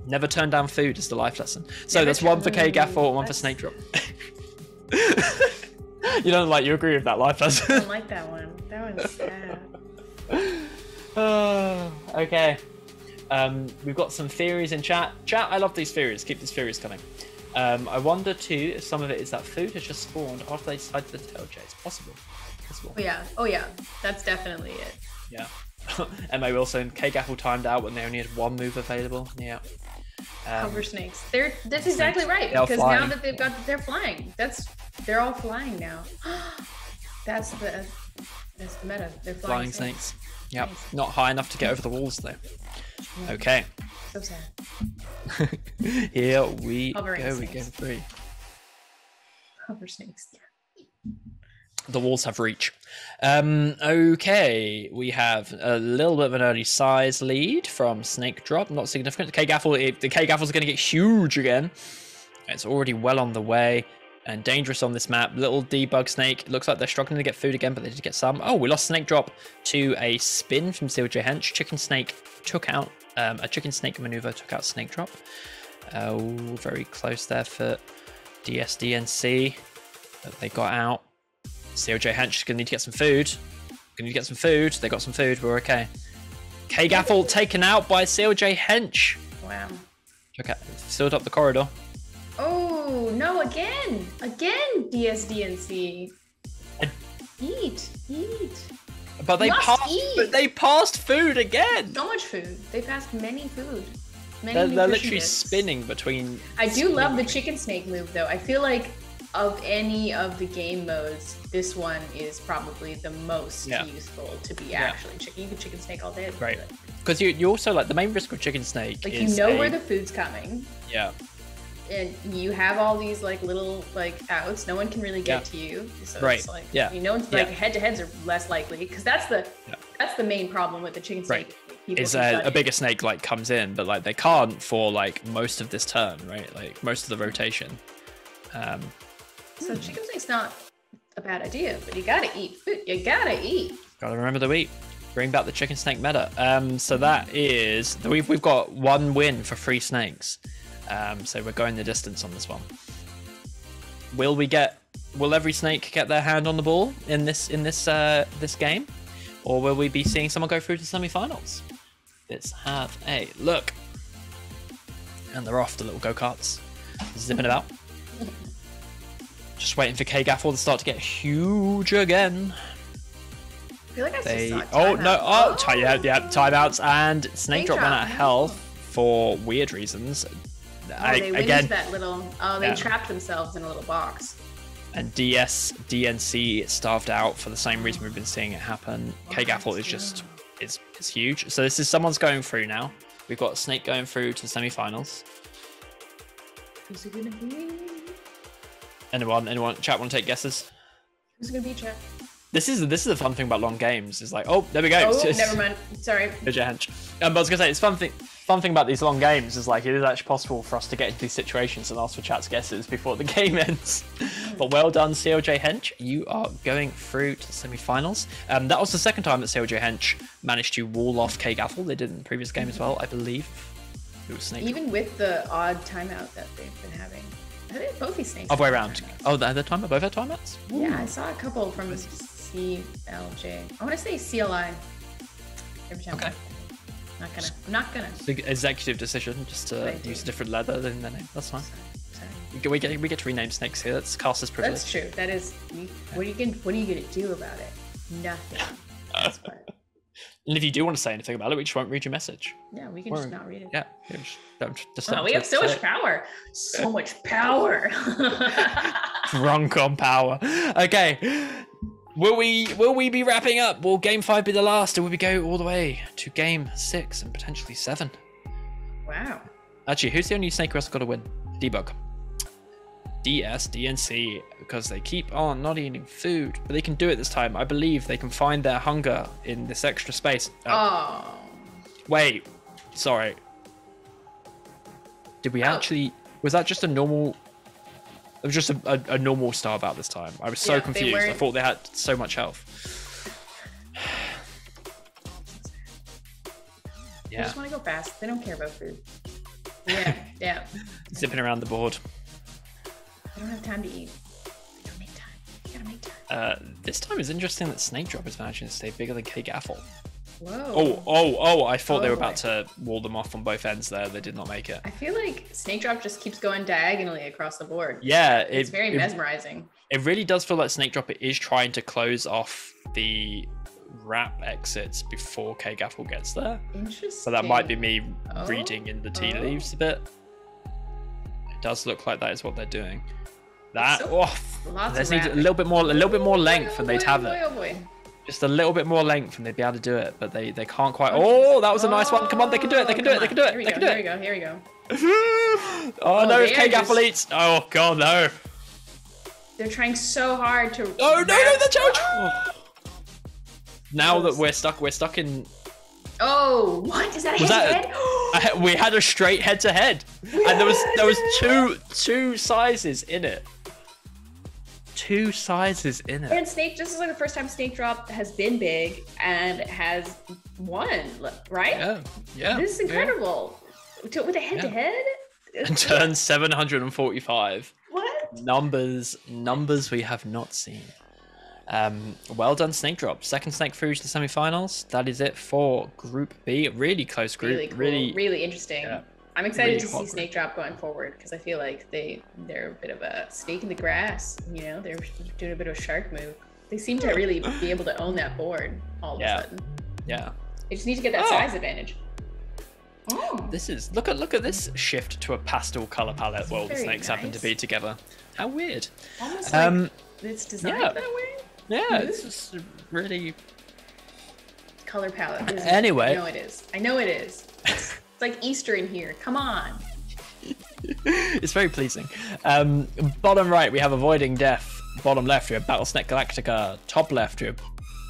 Never turn down food is the life lesson. So that's one for K-Gaff and one for Snake Drop. You agree with that life lesson? I don't like that one. That one's sad. Okay. We've got some theories in chat. Chat, I love these theories. Keep these theories coming. I wonder too if some of it is that food has just spawned after they decided the tail chase. Possible. Oh yeah. That's definitely it. Yeah. M.A. Wilson, K-Gaff timed out when they only had 1 move available. Yeah. Cover snakes. That's exactly right. Because now that they're flying. They're all flying now. That's the meta. They're flying snakes. Yep. Nice. Not high enough to get over the walls though. Yeah. Okay. So sad. Here we go. We go 3. Cover snakes. The walls have reach. Okay, we have a little bit of an early size lead from Snake Drop. Not significant. The K-Gaffles are going to get huge again. It's already well on the way and dangerous on this map. Little debug snake. Looks like they're struggling to get food again, but they did get some. Oh, we lost Snake Drop to a spin from CLJ Hench. Chicken Snake took out a Chicken Snake maneuver, took out Snake Drop. Very close there for DSDNC. They got out. CLJ Hench is going to need to get some food. They got some food. We're okay. K-Gaff taken out by CLJ Hench. Wow. Okay, sealed up the corridor. Oh, no, again, DSDNC. Eat. But they passed food again. So much food. They passed many food. They're literally spinning between. I do love the chicken snake move though. I feel like of any of the game modes, this one is probably the most useful to be actually chicken. You can chicken snake all day. Right. Because you also like the main risk of chicken snake. Like is where the food's coming. Yeah. And you have all these like little outs. No one can really get to you. So it's like no one's head to heads are less likely because that's the main problem with the chicken snake. Right. Is a bigger snake comes in, but they can't for most of this turn, right? Like most of the rotation. So chicken snake's not a bad idea, but you gotta eat food. You gotta eat. Gotta remember to eat. Bring back the chicken snake meta. So that is we've got 1 win for 3 snakes. So we're going the distance on this one. Will every snake get their hand on the ball in this game, or will we be seeing someone go through to semi-finals? Let's have a look. And they're off, the little go-karts, zipping about. Just waiting for K-Gaffle to start to get huge again. I feel like I just saw timeouts, and Snake Drop ran out of health for weird reasons. They went into that little. They trapped themselves in a little box. And DNC starved out for the same reason we've been seeing it happen. K-Gaffle is huge. So this is someone's going through now. We've got Snake going through to the semi-finals. Who's it gonna be? Anyone? Chat want to take guesses? Who's it gonna be, chat? This is the fun thing about long games. Is like, oh, there we go. Oh, never mind. Sorry. But I was gonna say, it's fun thing about these long games is like it is actually possible for us to get into these situations and ask for chat's guesses before the game ends. But well done, CLJ Hench. You are going through to the semi-finals. That was the second time that CLJ Hench managed to wall off K-Gaffle. They did in the previous game as well, I believe. It was Snake. Even with the odd timeout that they've been having. I think both these snakes. Other way around. Oh, the timeout? Both had timeouts? Ooh. Yeah, I saw a couple from CLJ. I want to say CLI. Every time. Okay. I'm not gonna. Big executive decision, just to use a different letter than their name. That's fine. We get to rename snakes here. That's Caster's privilege. That's true. That is. What are you gonna do about it? Nothing. That's fine. And if you do want to say anything about it, we just won't read your message. Yeah, we can just not read it. Yeah, we have so much power. So much power. Drunk on power. Okay. Will we be wrapping up? Will game 5 be the last, or will we go all the way to game 6 and potentially 7? Wow. Actually, who's the only snake who has got to win? Debug. DNC, because they keep on not eating food, but they can do it this time. I believe they can find their hunger in this extra space. Oh. Wait, sorry. Did we actually? Was that just a normal? It was just a normal starve out this time. I was so confused. I thought they had so much health. They just want to go fast. They don't care about food. Yeah. Zipping around the board. I don't have time to eat. I don't make time. You gotta make time. This time it's interesting that Snake Drop is managing to stay bigger than K-Gaffle. Whoa. Oh, I thought they were about to wall them off on both ends there. They did not make it. I feel like Snake Drop just keeps going diagonally across the board. Yeah. It's very mesmerizing. It really does feel like Snake Drop is trying to close off the wrap exits before K-Gaffle gets there. Interesting. So that might be me reading in the tea leaves a bit. It does look like that is what they're doing. That there's needs a little bit more length, and they'd have it. Just a little bit more length, and they'd be able to do it, but they can't quite. Oh, that was a nice one. Come on, they can do it. They can do it. They can do it. They can do it. Here we go. Oh no, it's K-Gaffle eats. Oh god, no. They're trying so hard to. Oh no, the charge. Now that we're stuck in. Oh, what is that? Head-to-head? We had a straight head-to-head, and there was two sizes in it. Two sizes in it. And Snake, this is like the first time Snake Drop has been big and has won, right? Yeah. This is incredible. Yeah. With a head-to-head? And turn 745. What? Numbers we have not seen. Well done, Snake Drop. Second snake through to the semi-finals. That is it for Group B. Really close group. Really cool. Really interesting. Yeah. I'm excited to see Snake Drop going forward because I feel like they're a bit of a snake in the grass. You know, they're doing a bit of a shark move. They seem to really be able to own that board all of a sudden. Yeah. They just need to get that size advantage. Oh. This is look at this shift to a pastel color palette while the snakes happen to be together. How weird. Almost like it's designed that way. Yeah, this is really color palette. Anyway, I know it is. It's like Easter in here. Come on. It's very pleasing. Bottom right, we have Avoiding Death. Bottom left, we have Battlesnake Galactica. Top left, we have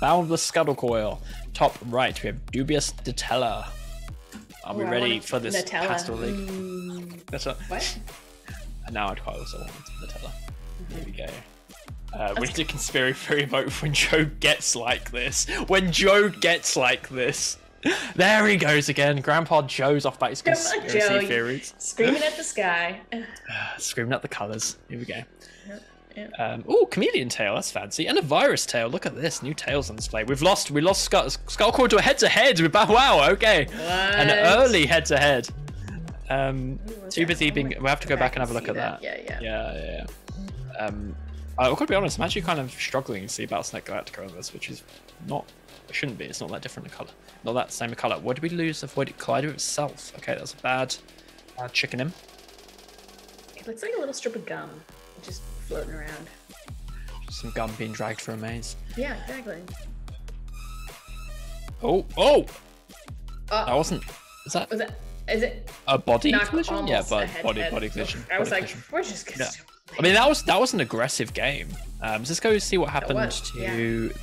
Boundless Scuttle Coil. Top right, we have Dubious Detella. Are we ready for this pastel league? That's what? What? Now I'd quite also want Nutella. Here we go. We need a conspiracy vote when Joe gets like this. When Joe gets like this. There he goes again. Grandpa Joe's off about his conspiracy theories. Screaming at the sky. Screaming at the colours. Here we go. Yep. Oh, chameleon tail, that's fancy. And a virus tail. Look at this. New tails on display. We lost Skullcore to a head-to-head with wow, okay. What? An early head-to-head. Too busy being. We'll have to go back and have a look at that. Yeah. I've got to be honest, I'm actually kind of struggling to see Battlesnake Galactica on this, which is not. It shouldn't be. It's not that different in colour. Not that same colour. What did we lose? Avoided Collider itself. Okay, that's a bad chicken him. It looks like a little strip of gum just floating around. Just some gum being dragged through a maze. Yeah, exactly. Oh! That wasn't. Is it a body collision? Yeah, but body collision. I was like, we're just gonna. I mean, that was an aggressive game. Let's go see what happened to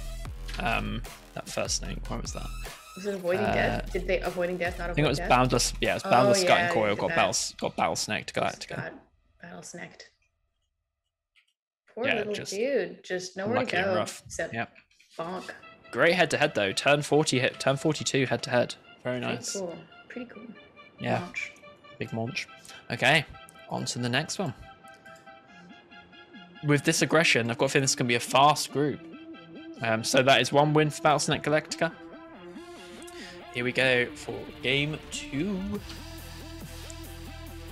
that first snake. What was that? Was it avoiding death? Did they avoiding death? Not avoiding death? I think it was boundless. Yeah, it was boundless. Gut and coil got Battlesnake Galactica. Battlesnaked. Poor little dude, just nowhere to go. Rough. Except bonk. Great head to head though. Turn 42 head to head. Very nice. Pretty cool. Yeah. Launch. Big launch. Okay, on to the next one. With this aggression, I've got a feeling this is going to be a fast group. So that is one win for Battlesnake Galactica. Here we go for game 2.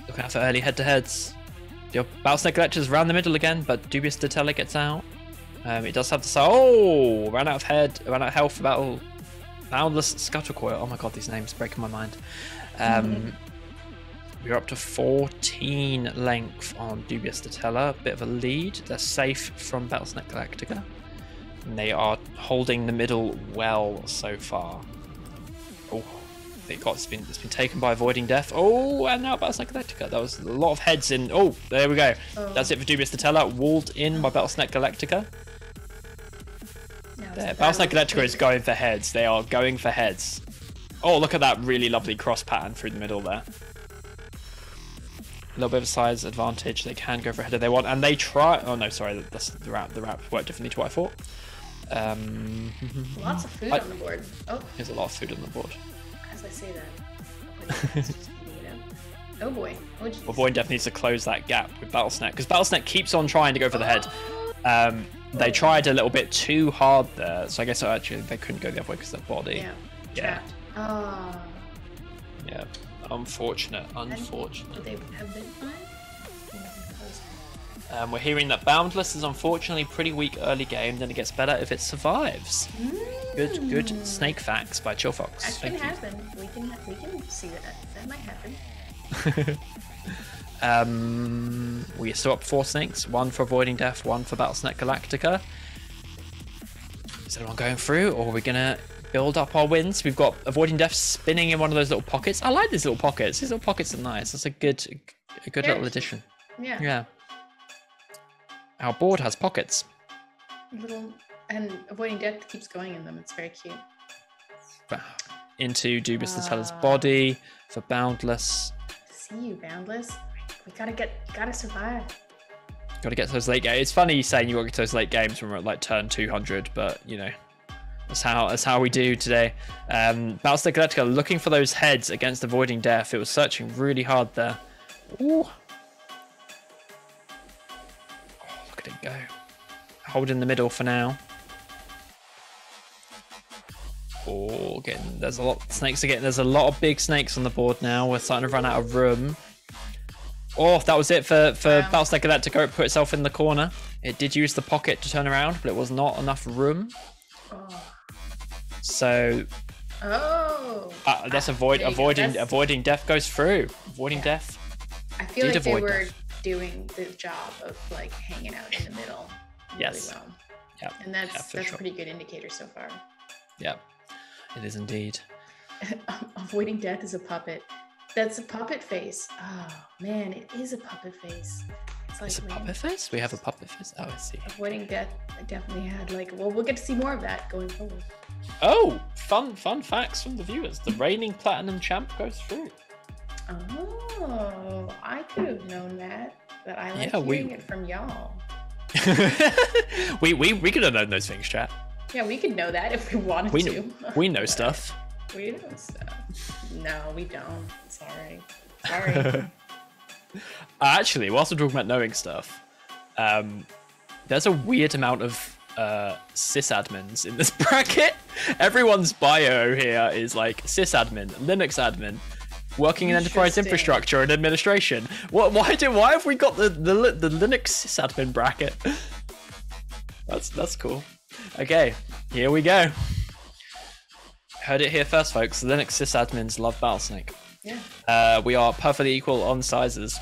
Looking out for early head-to-heads. The Battlesnake Galactica's around the middle again, but Dubious Detella gets out. It does have to ran out of health for Battle. Boundless Scuttlecoil. Oh my god, these names are breaking my mind. We're up to 14 length on Dubious Detella. Bit of a lead. They're safe from Battlesnake Galactica. And they are holding the middle well so far. Oh, it's been taken by Avoiding Death. Oh, and now Battlesnake Galactica. That was a lot of heads in. Oh, there we go. That's it for Dubious Detella. Walled in by Battlesnake Galactica. There, Battlesnake Galactica is going for heads. They are going for heads. Oh, look at that really lovely cross pattern through the middle there. A little bit of a size advantage. They can go for a head if they want, and they try. Oh no, sorry, that's the wrap. The wrap worked differently to what I thought. Lots of food on the board. Oh, there's a lot of food on the board. As I say that. Oh boy. Oh, well, Boy definitely needs to close that gap with Battlesnake, because Battlesnake keeps on trying to go for the head. They tried a little bit too hard there, so I guess actually they couldn't go the other way because of their body. Yeah. Oh. Yeah. Unfortunate. Would they have been fine? We're hearing that Boundless is unfortunately pretty weak early game, then it gets better if it survives. Good snake facts by Chillfox. That can happen. We can see that. That might happen. We still up 4 snakes, 1 for Avoiding Death, 1 for Battlesnake Galactica. Is anyone going through, or are we gonna build up our wins? We've got Avoiding Death spinning in one of those little pockets. I like these little pockets. These little pockets are nice. That's a good little addition. Yeah. Our board has pockets. And Avoiding Death keeps going in them. It's very cute. Into Dubious Detella's body for Boundless. See you, Boundless. We gotta survive. Gotta get to those late games. It's funny saying you gotta get to those late games when we're at like turn 200, but you know, that's how we do today. Battlesnake Galactica looking for those heads against Avoiding Death. It was searching really hard there. Ooh. Look at it go. Hold in the middle for now. Oh, there's a lot of snakes again. There's a lot of big snakes on the board now. We're starting to run out of room. Oh, that was it for Battlesnake Galactica. It put itself in the corner. It did use the pocket to turn around, but it was not enough room. So that's avoiding death goes through. Avoiding death. I feel like they were doing the job of like hanging out in the middle really well. Yeah. And that's a pretty good indicator so far. Yeah. It is indeed. Avoiding Death is a puppet. That's a puppet face. Oh man, it is a puppet face. It's a puppet face? We have a puppet face? Oh, I see. Avoiding Death definitely had we'll get to see more of that going forward. Oh, fun facts from the viewers. The reigning platinum champ goes through. Oh, I could have known that. But I like hearing it from y'all. we could have known those things, chat. Yeah, we could know that if we wanted to. We know stuff. We know stuff. No, we don't. Sorry. Actually, whilst we're talking about knowing stuff, there's a weird amount of sysadmins in this bracket. Everyone's bio here is like sysadmin, Linux admin, working in enterprise infrastructure and administration. Why have we got the Linux sysadmin bracket? That's cool. Okay, here we go. Heard it here first, folks. Linux sysadmins love Battlesnake. Yeah. We are perfectly equal on sizes.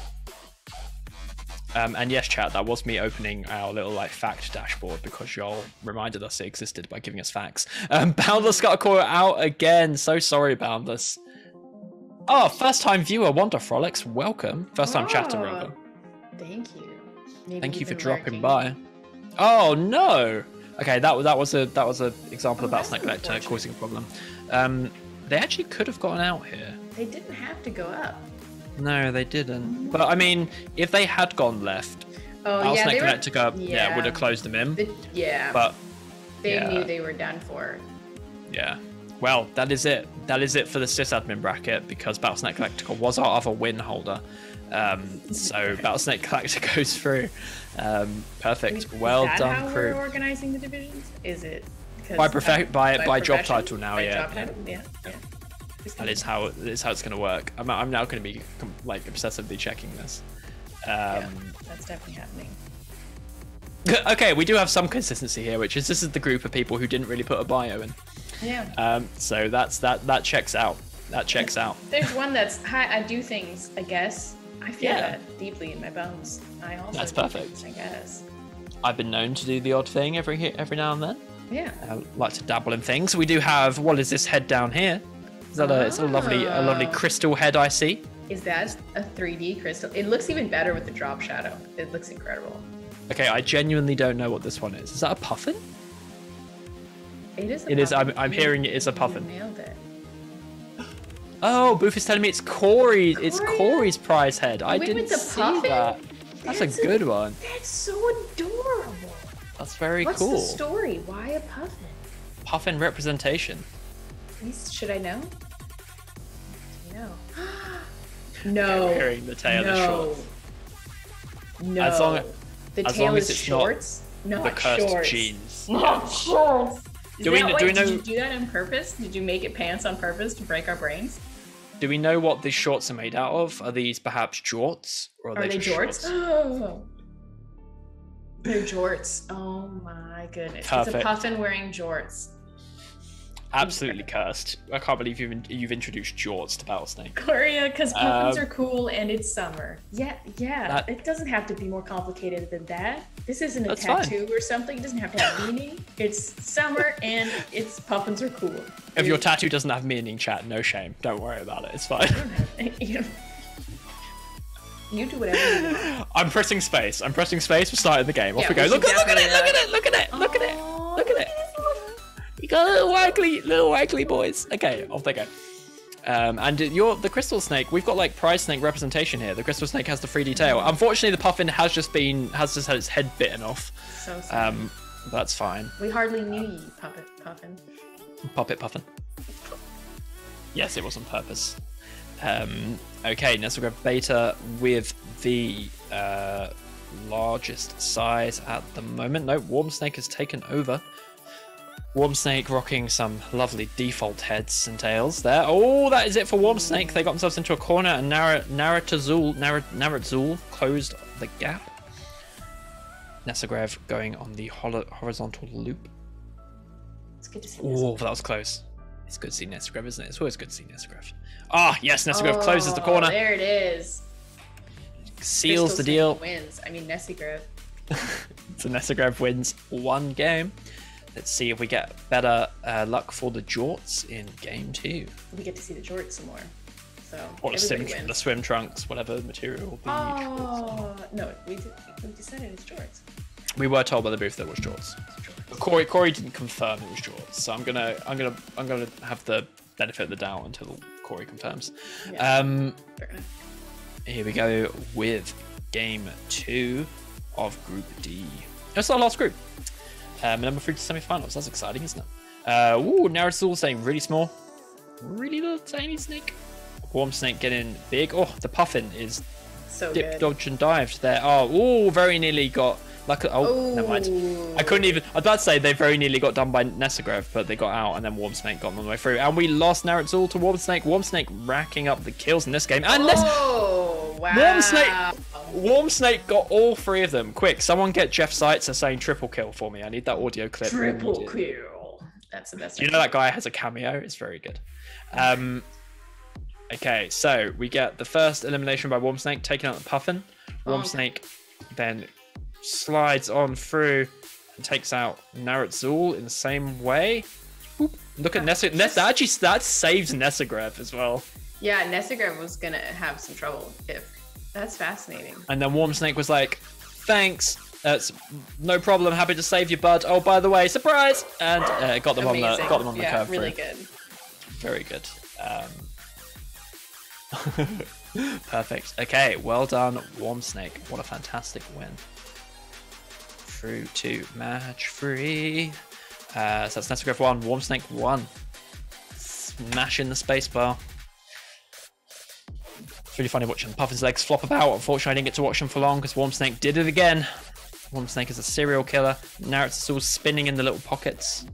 And yes, chat, that was me opening our little like fact dashboard because y'all reminded us it existed by giving us facts. Boundless got a call out again. So sorry, Boundless. Oh, first time viewer, Wanda Frolics, welcome. First time chatter, rather. Thank you. Thank you for dropping by. Oh no. Okay, that was a example of Battlesnake Collector causing a problem. They actually could have gotten out here. They didn't have to go up. No, they didn't. But I mean, if they had gone left, Battlesnake Collector would have closed them in. But they knew they were done for. Yeah. Well, that is it. That is it for the sysadmin bracket because Battlesnake Galactica was our other win holder. So Battlesnake Galactica goes through. Perfect. Well done, how crew. We're organizing the divisions? Is it by job title now? Job title? Yeah. That is how it's going to work. I'm now going to be like obsessively checking this. Yeah, that's definitely happening. Okay, we do have some consistency here, which is this is the group of people who didn't really put a bio in. Yeah. So that checks out. That checks out. There's one that's hi. I do things. I guess I feel that deeply in my bones. I also. That's perfect. I guess. I've been known to do the odd thing every now and then. Yeah. I like to dabble in things. We do have what is this head down here? Is that it's a lovely crystal head I see. Is that a 3D crystal? It looks even better with the drop shadow. It looks incredible. Okay, I genuinely don't know what this one is. Is that a puffin? It is. It is. I'm hearing it is a puffin. You nailed it. Oh, Booth is telling me it's Corey's. It's Corey's prize head. I didn't see that. That's a good one. That's so adorable. That's very cool. cool. What's the story? Why a puffin? Puffin representation. Should I know? No. No. I'm hearing the tail is short. No. As long as is it's shorts? not the cursed jeans. Not shorts. Do we know? Did you do that on purpose? Did you make it pants on purpose to break our brains? Do we know what these shorts are made out of? Are these perhaps jorts? Or are they jorts? Oh. They're jorts. Oh my goodness. Perfect. It's a puffin wearing jorts. Absolutely cursed. I can't believe you've introduced jorts to Battlesnake. Korea, because puffins are cool and it's summer. Yeah. It doesn't have to be more complicated than that. This isn't a tattoo or something. It doesn't have to have meaning. It's summer and it's puffins are cool. If your tattoo doesn't have meaning, chat, no shame. Don't worry about it. It's fine. You do whatever you want. I'm pressing space. We're starting the game. Off we go. Look at it. You got little waggly boys. Okay, off they go. And the crystal snake. We've got like prize snake representation here. The crystal snake has the 3D tail. Unfortunately, the puffin has just had its head bitten off. So sad. That's fine. We hardly knew you, puffin. Puffin. Yes, it was on purpose. Okay, Nesselgrove Beta with the largest size at the moment. No, Warm Snake has taken over. Warm Snake rocking some lovely default heads and tails there. Oh, that is it for Warm Snake. They got themselves into a corner and Naratzul closed the gap. Nesselgrove going on the horizontal loop. It's good to see. Oh, that was close. It's good to see Nesselgrove, isn't it? It's always good to see Nesselgrove. Ah, yes, Nesselgrove closes the corner. There it is. Seals the deal. Wins. I mean, Nesselgrove. So Nesselgrove wins one game. Let's see if we get better luck for the jorts in game 2. We get to see the jorts some more. So or the swim trunks, whatever material. No, we decided it's jorts. We were told by the booth that it was jorts. But Corey didn't confirm it was jorts, so I'm gonna have the benefit of the doubt until Corey confirms. Yeah, here we go with game 2 of Group D. That's our last group. Number 3 to semi-finals. That's exciting, isn't it? Ooh, now it's all saying really small. Really little tiny snake. Warm snake getting big. Oh, the puffin is So dip, good. dodge, and dived there. Oh, very nearly got like. Oh, never mind. I couldn't even. I was about to say they very nearly got done by Nesagrev, but they got out, and then Warm Snake got them all the way through. And we lost Narutzul to Warm Snake. Warm Snake racking up the kills in this game. And wow. Warm Snake got all 3 of them. Quick, someone get Jeff Seitzer saying triple kill for me. I need that audio clip. Triple kill. That's the best. Do you know that guy has a cameo? It's very good. Okay, so we get the first elimination by Warm Snake, taking out the Puffin. Warm Snake then slides on through and takes out Narutzul in the same way. Oop. Look at Nesagrev. That saves Nesagrev as well. Yeah, Nesagrev was gonna have some trouble if. That's fascinating. And then Warm Snake was like, "Thanks, no problem. Happy to save you, bud. Oh, by the way, surprise!" And got them Amazing. on the curve. Really through. good. Very good. Perfect. Okay, well done, Warm Snake. What a fantastic win. Through to match 3. So that's Nesagrev 1, Warm Snake 1. Smashing the spacebar. It's really funny watching Puffin's legs flop about. Unfortunately, I didn't get to watch them for long because Warm Snake did it again. Warm Snake is a serial killer. Now it's all spinning in the little pockets.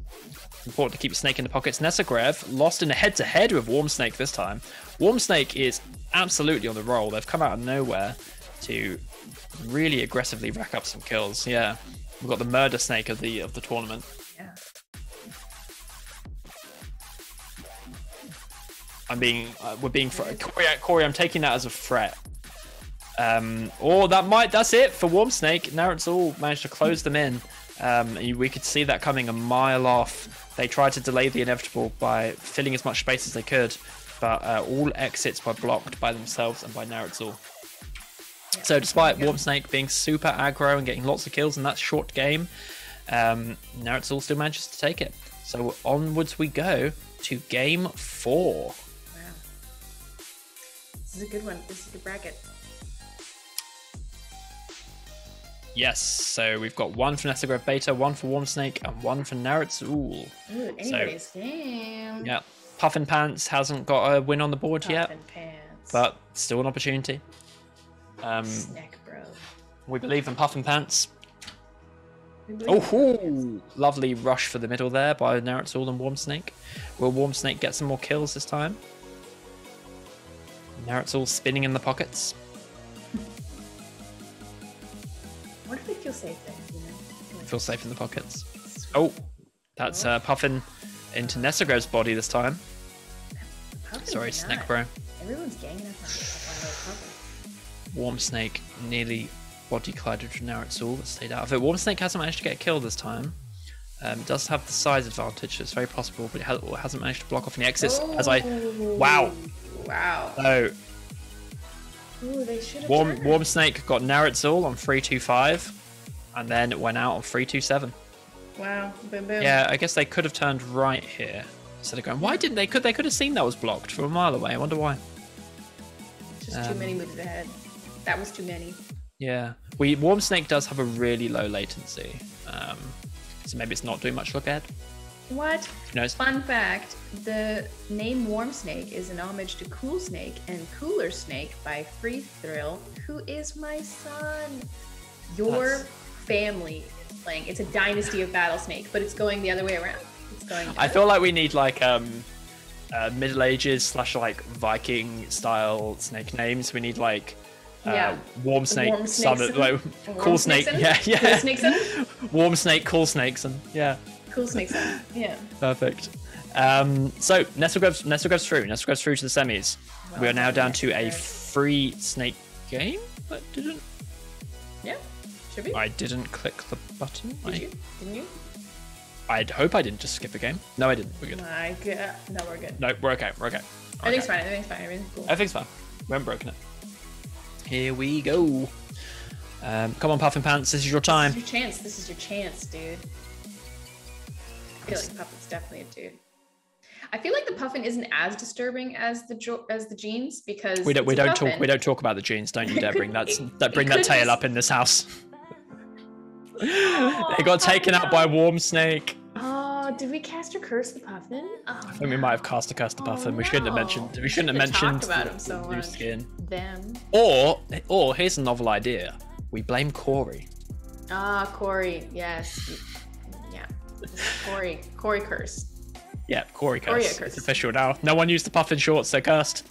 It's important to keep a snake in the pockets. Nesagrev lost in a head-to-head with Warm Snake this time. Warm Snake is absolutely on the roll. They've come out of nowhere to really aggressively rack up some kills. Yeah, we've got the murder snake of the tournament. Yeah. Corey, I'm taking that as a threat. That's it for Warm Snake. Narutzul managed to close them in. We could see that coming a mile off. They tried to delay the inevitable by filling as much space as they could, but all exits were blocked by themselves and by Narutzul. Yeah, so despite Warm Snake being super aggro and getting lots of kills in that short game, Narutzul still manages to take it. So onwards we go to game 4. Wow. This is a good one. This is a good bracket. Yes, so we've got 1 for Nesagrev Beta, 1 for Warm Snake, and 1 for Narutzul. Ooh, anybody's game. Yeah, Puffin Pants hasn't got a win on the board yet, but still an opportunity. Snack, bro. We believe in Puffin Pants. Oh, lovely rush for the middle there by Narutzul and Warm Snake. Will Warm Snake get some more kills this time? Narutzul spinning in the pockets. What if they feel safe there? You know? Feel safe in the pockets. Oh, that's Puffin into Nesagrev's body this time. Sorry, Snack Bro. Everyone's ganging up on Puffin. Warm Snake nearly body collided with Narutzul, but stayed out of it. Warm Snake hasn't managed to get a kill this time. It does have the size advantage, so it's very possible, but it hasn't managed to block off any exits. Wow. So ooh, they should have Warm Snake got Narutzul on 3-2-5, and then it went out on 3-2-7. Wow, boom, boom. Yeah, I guess they could have turned right here instead of going. Why didn't they? They could have seen that was blocked from a mile away. I wonder why. Just too many moves ahead. That was too many. Yeah, Warm Snake does have a really low latency, so maybe it's not doing much look ahead. What? Who knows? Fun fact, the name Warm Snake is an homage to Cool Snake and Cooler Snake by Free Thrill, who is my son. Your family is playing. It's a dynasty of Battlesnake, but it's going the other way around. It's going down. I feel like we need like Middle Ages / like Viking style snake names. We need like Warm Snake, Cool Snake. Yeah. Cool Snakeson? Warm Snake, Cool Snakeson. Yeah. Cool Snakeson. Yeah. Perfect. So Nesagrav's through. Nesagrav's through to the semis. We are now down to a free snake game. That didn't. Yeah. Should be. I didn't click the button. Did you? Didn't you? I'd hope I didn't just skip a game. No, I didn't. We're good. My God. No, we're good. No, we're okay. We're okay. Everything's fine. Everything's cool. Everything's fine. We haven't broken it. Here we go. Come on, Puffin Pants. This is your time. This is your chance, dude. I feel like Puffin's definitely a dude. I feel like the Puffin isn't as disturbing as the jeans because we don't talk about the jeans. Don't you dare bring that tail up in this house. They got taken out by Wormsnake. Oh, did we cast a curse the puffin? Oh, I think we might have cast a curse to Puffin. We shouldn't have mentioned. We shouldn't have mentioned about him so new much. skin. Them. Or here's a novel idea. We blame Corey. Corey. Yes. Yeah. Corey curse. Yeah, Corey curse. It's official now. No one used the Puffin shorts. They're cursed.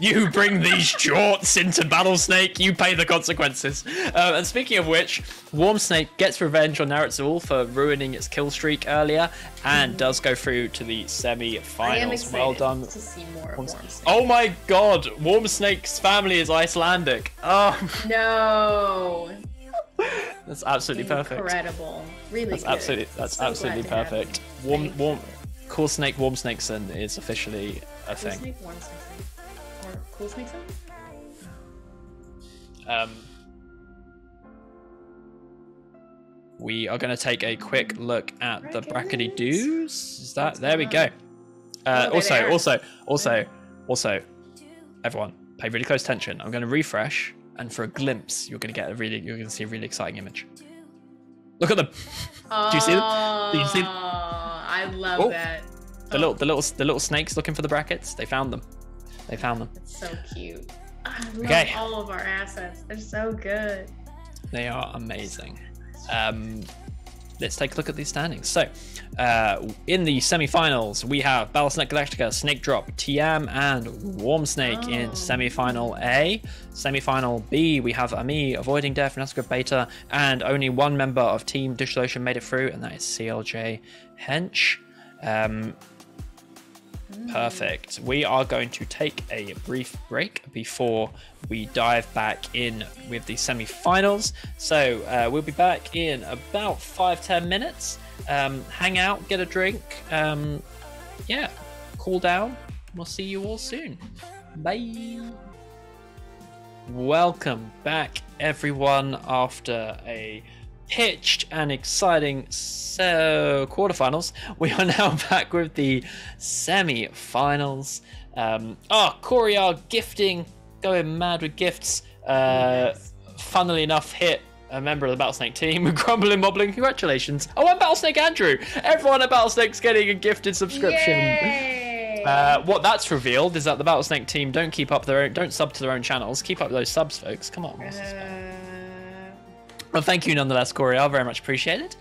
You bring these shorts into Battlesnake, you pay the consequences. And speaking of which, Wormsnake gets revenge on Narutzul for ruining its kill streak earlier and does go through to the semi-finals. Well done. To see more of Wormsnake. Oh my god, Wormsnake's family is Icelandic. Oh no. That's absolutely perfect. Incredible. Really that's good. Absolutely perfect. Cool Snake Wormsnakeson is officially a thing. Snake Wormsnakeson? Or Cool Snakeson? We are going to take a quick look at the brackety doos. Is that there? We go. Also, everyone, pay really close attention. I'm going to refresh, and for a glimpse, you're going to see a really exciting image. Look at them. Do you see them? Do you see them? I love that. The little snakes looking for the brackets. They found them. It's so cute. I love all of our assets. They're so good. They are amazing. Let's take a look at these standings. So, in the semi-finals, we have Battlesnake Galactica, Snake Drop, TM, and Wormsnake in semi-final A. Semi-final B, we have Ami, Avoiding Death, Nasca Beta, and only one member of Team DigitalOcean made it through, and that is CLJ Hench. Perfect. We are going to take a brief break before we dive back in with the semi-finals. So we'll be back in about 5-10 minutes. Hang out, get a drink. Yeah, cool down. We'll see you all soon. Bye. Welcome back, everyone, after a pitched and exciting quarterfinals. We are now back with the semi-finals. Corey are gifting, going mad with gifts. Funnily enough, hit a member of the Battlesnake team. Grumbling Mobbling, congratulations. Oh, and Battlesnake Andrew. Everyone at Battlesnake's getting a gifted subscription. Yay! What that's revealed is that the Battlesnake team don't sub to their own channels. Keep up those subs, folks. Come on. Well, thank you nonetheless, Corey. I very much appreciate it.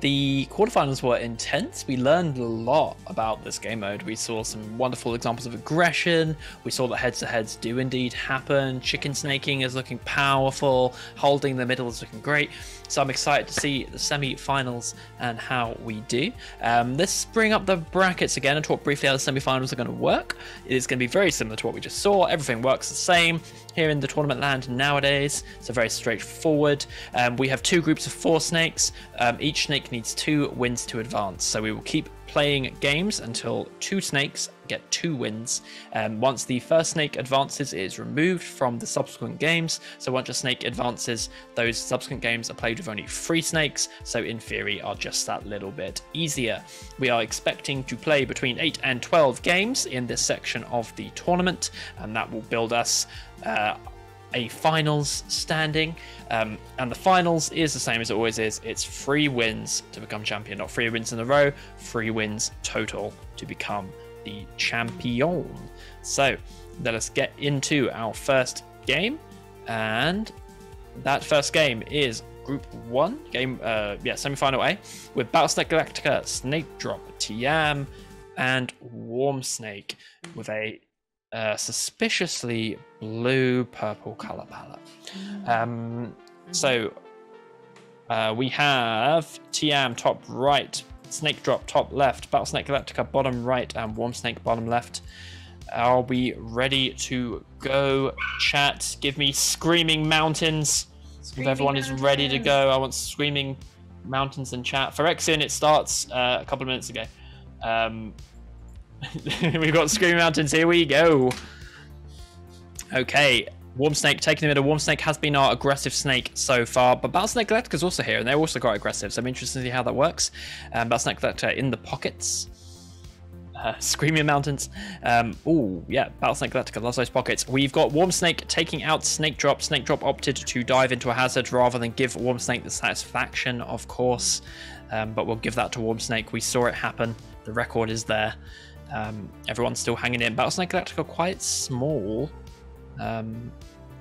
The quarterfinals were intense. We learned a lot about this game mode. We saw some wonderful examples of aggression. We saw that heads-to-heads do indeed happen. Chicken snaking is looking powerful. Holding the middle is looking great. So I'm excited to see the semi-finals and how we do. Let's bring up the brackets again and talk briefly how the semi-finals are going to work. It is going to be very similar to what we just saw. Everything works the same here in the tournament land nowadays. So very straightforward. We have two groups of 4 snakes. Each snake needs 2 wins to advance. So we will keep playing games until 2 snakes get 2 wins. Once the first snake advances, it is removed from the subsequent games. So once a snake advances, those subsequent games are played with only 3 snakes. So in theory are just that little bit easier. We are expecting to play between 8 and 12 games in this section of the tournament, and that will build us a finals standing, and the finals is the same as it always is. It's 3 wins to become champion, not 3 wins in a row, 3 wins total to become the champion. So let us get into our first game, and that first game is Group 1 game, semi-final A, with Battlesnake Galactica, Snake Drop, TM, and Wormsnake with a suspiciously blue-purple color palette. So we have TM top right, Snake Drop top left, Battlesnake Galactica bottom right, and Wormsnake bottom left. Are we ready to go, chat? Give me screaming mountains. If everyone is ready to go, I want screaming mountains in chat. For Exion, it starts a couple of minutes ago. We've got Screaming Mountains, here we go. Okay, Wormsnake taking the middle. Wormsnake has been our aggressive snake so far, but Battlesnake Galactica is also here, and they're also quite aggressive, so I'm interested to see how that works. Battlesnake Galactica in the pockets. Screaming Mountains. Oh, yeah, Battlesnake Galactica loves those pockets. We've got Warm Snake taking out Snake Drop. Snake Drop opted to dive into a hazard rather than give Warm Snake the satisfaction, of course. But we'll give that to Warm Snake. We saw it happen. The record is there. Everyone's still hanging in. Battlesnake Galactica quite small.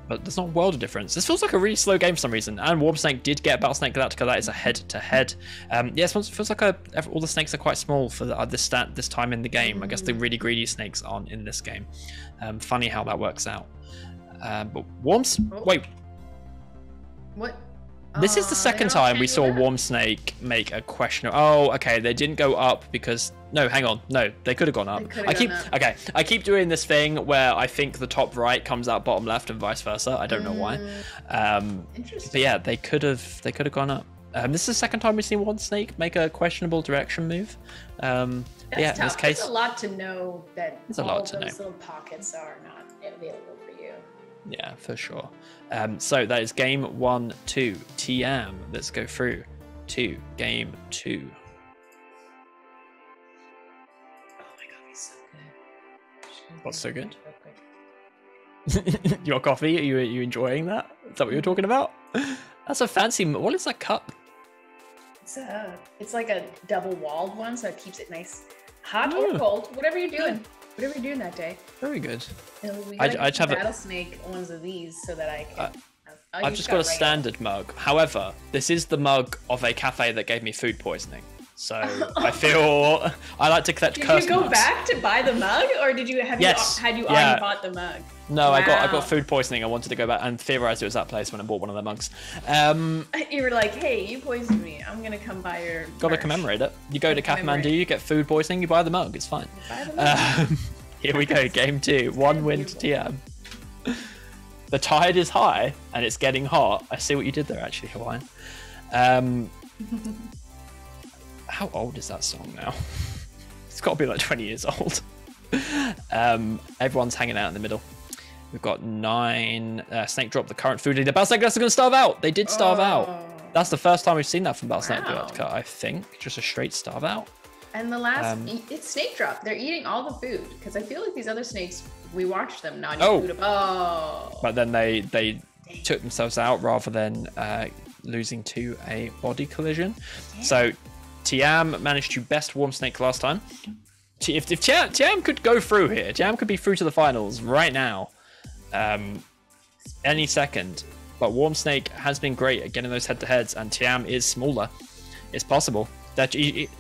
But there's not a world of difference. This feels like a really slow game for some reason. And Warm Snake did get Battlesnake Galactica. That is a head-to-head. Yes, it feels like all the snakes are quite small for this time in the game. I guess the really greedy snakes aren't in this game. Funny how that works out. But wait. What? This is the second time we saw Warm Snake make a question. Oh, okay. They didn't go up because no, hang on. No, they could have gone up. I keep doing this thing where I think the top right comes out bottom left and vice versa. I don't know why. Interesting. But yeah, they could have gone up. This is the second time we've seen Warm Snake make a questionable direction move. That's yeah, tough. in this case, it's a lot to know that all those know. little pockets are not available for you. Yeah, for sure. So that is game 1-2. TM. Let's go through to game 2. Oh my god, he's so good. What's so good? Your coffee? Are you enjoying that? Is that what you're talking about? That's a fancy. What is that cup? It's like a double-walled one, so it keeps it nice, hot or cold, whatever you're doing. Whatever you're doing that day. Very good. I just have Battlesnake ones of these so that I can. I've just got a standard mug. However, this is the mug of a cafe that gave me food poisoning. So I feel I like to collect cursed mugs. Did you go back to buy the mug, or did you had you already bought the mug? No, wow. I got food poisoning. I wanted to go back and theorized it was that place when I bought one of their mugs. You were like, "Hey, you poisoned me. I'm gonna come buy your." Got to commemorate it. You go to Kathmandu, you get food poisoning, you buy the mug. It's fine. Here we go, game 2. 1 win to TM. The tide is high and it's getting hot. I see what you did there, actually, Hawaiian. How old is that song now? It's got to be like 20 years old. Everyone's hanging out in the middle. We've got 9. Snake Drop, the current food leader. Battlesnake Galactica gonna starve out. They did starve out. That's the first time we've seen that from Battlesnake Galactica, I think. Just a straight starve out. And the last, it's Snake Drop. They're eating all the food because I feel like these other snakes, we watched them not eat food. But then they took themselves out rather than losing to a body collision. Yeah. So TM managed to best Warm Snake last time. If TM could go through here, TM could be through to the finals right now, any second. But Warm Snake has been great at getting those head-to-heads, and TM is smaller. It's possible.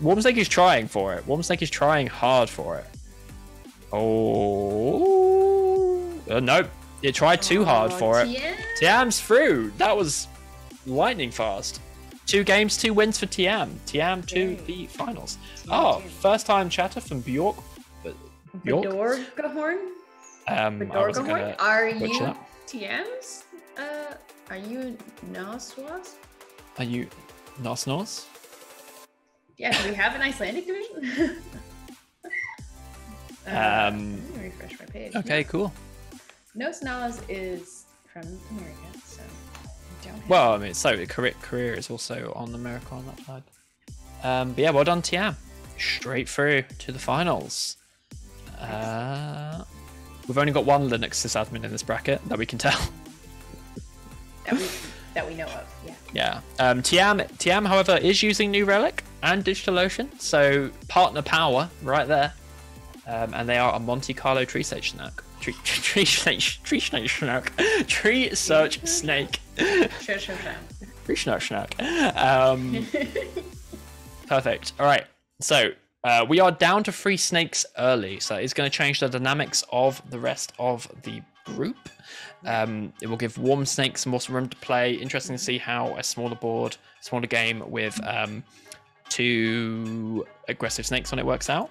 Warm Snake is trying for it. Warm Snake is trying hard for it. Nope. It tried too hard for it. TM's through. That was lightning fast. 2 games, 2 wins for TM. TM to the finals. First time chatter from Bjork. Bedorgahorn? Are you TM's? Are you Noswas? Are you Nosnos? Yeah, do we have an Icelandic division? Let me refresh my page. Okay, cool. Nos Nalas is from America, so we don't have. Well, I mean, so Korea is also on America on that side. But yeah, well done, TM. Straight through to the finals. We've only got 1 Linux sysadmin in this bracket that we can tell. That we know of, yeah. Yeah. TM, however, is using New Relic and DigitalOcean, so partner power right there. And they are a Monte Carlo tree search snake. Tree search snake. Tree search snake. Perfect. All right. So we are down to 3 snakes early, so it's going to change the dynamics of the rest of the group. It will give Warm Snake some more room to play. Interesting to see how a smaller game with 2 aggressive snakes on it works out.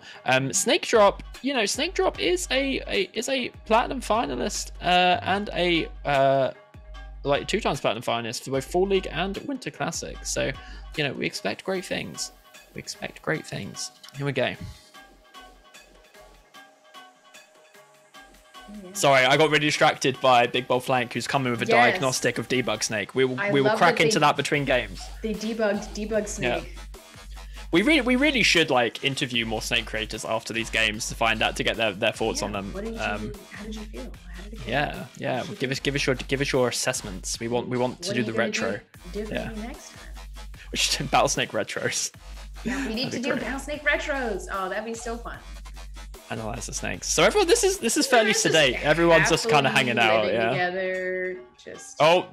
Snake Drop, Snake Drop is a platinum finalist and a 2 times platinum finalist for both Fall League and Winter Classic. So, we expect great things. Here we go. Yeah. Sorry, I got really distracted by Big Bold Flank, who's coming with a diagnostic of Debug Snake. We will crack into that between games. They debugged Debug Snake. Yeah. We really should like interview more Snake creators after these games to find out, to get their thoughts on them. What did you do? How did you feel? How did it go? Yeah. Give us your assessments. We want to do the retro. Differently next time. We should do Battlesnake retros. Yeah, we need to do Battlesnake retros. Oh, that'd be so fun. Analyze the snakes. So everyone, this is fairly sedate. Everyone's just kind of hanging out. Yeah. Together, just. Oh,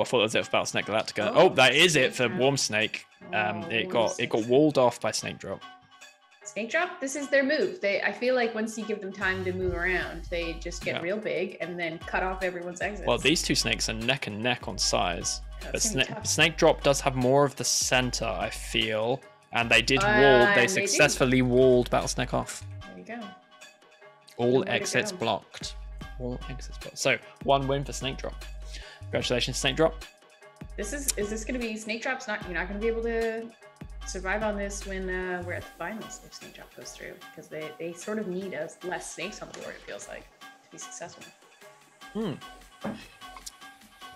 I thought that was it for Battlesnake Galactica. Oh, that is it for Warm Snake. It got walled off by Snake Drop. Snake Drop, this is their move. I feel like once you give them time to move around, they just get real big and then cut off everyone's exits. Well, these two snakes are neck and neck on size. But Snake Drop does have more of the center, I feel. And they did wall. They successfully walled Battlesnake off. There you go. All exits blocked. All exits blocked. So 1 win for Snake Drop. Congratulations, Snake Drop. Is this going to be Snake Drop's not? You're not going to be able to survive on this when we're at the finals if Snake Drop goes through, because they sort of need less snakes on the board. It feels like to be successful.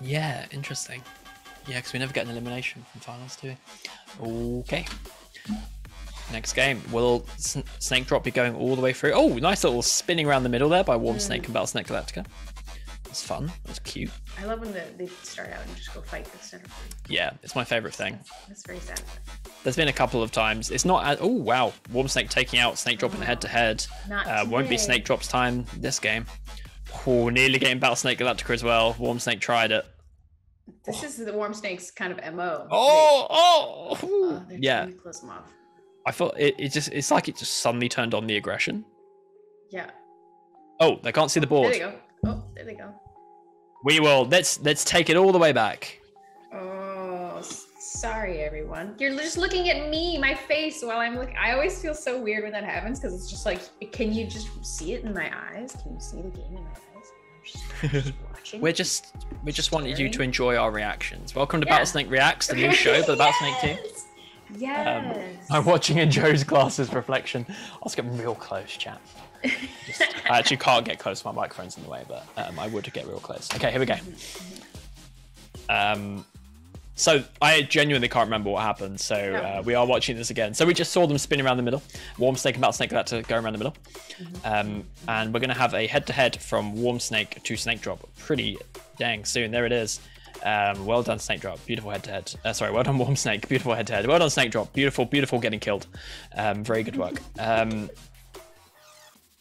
Yeah, interesting. Yeah, because we never get an elimination from finals, do we? Okay. Next game. Will Snake Drop be going all the way through? Oh, nice little spinning around the middle there by Warm Snake and Battlesnake Galactica. That's fun. That's cute. I love when they start out and just go fight the center. Yeah, it's my favorite thing. That's very sad. There's been a couple of times. It's not. Oh wow, Warm Snake taking out Snake Drop in head to head. Won't be Snake Drop's time this game. Oh, nearly getting Battlesnake Galactica as well. Warm Snake tried it. This is the Warm Snake's kind of MO. Yeah. Close them off. I thought it's like it just suddenly turned on the aggression. Yeah. Oh, they can't see the board. There they go. Oh, there they go. We will. Let's take it all the way back. Oh, sorry everyone. You're just looking at me, my face, while I'm looking. I always feel so weird when that happens because it's just like, can you just see it in my eyes? Can you see the game in my eyes? I'm just watching. We just wanted you to enjoy our reactions. Welcome to Battlesnake Reacts, the new show for the Battlesnake team. Yes. I'm watching in Joe's glasses reflection. Let's get real close, chat. I actually can't get close. My microphone's in the way, but I would get real close. Okay, here we go. So I genuinely can't remember what happened. So we are watching this again. So we just saw them spin around the middle. Warm Snake and Battlesnake got to go around the middle. And we're going to have a head-to-head from Warm Snake to Snake Drop pretty dang soon. There it is. Well done, Snake Drop. Beautiful head-to-head. Sorry, well done, Warm Snake. Beautiful head-to-head. Well done, Snake Drop. Beautiful getting killed. Very good work.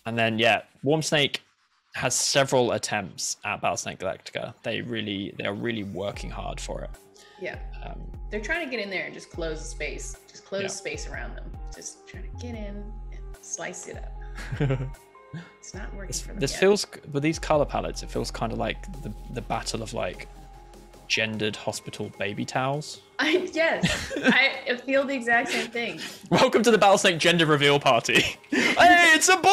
And then, Warm Snake has several attempts at Battlesnake Galactica. They are really working hard for it. Yeah. They're trying to get in there and just close the space. Just close space around them. Just trying to get in and slice it up. It's not working for them. This feels, with these color palettes, it feels kind of like the battle of like gendered hospital baby towels. Yes, I feel the exact same thing. Welcome to the Battlesnake gender reveal party. Hey, it's a boy!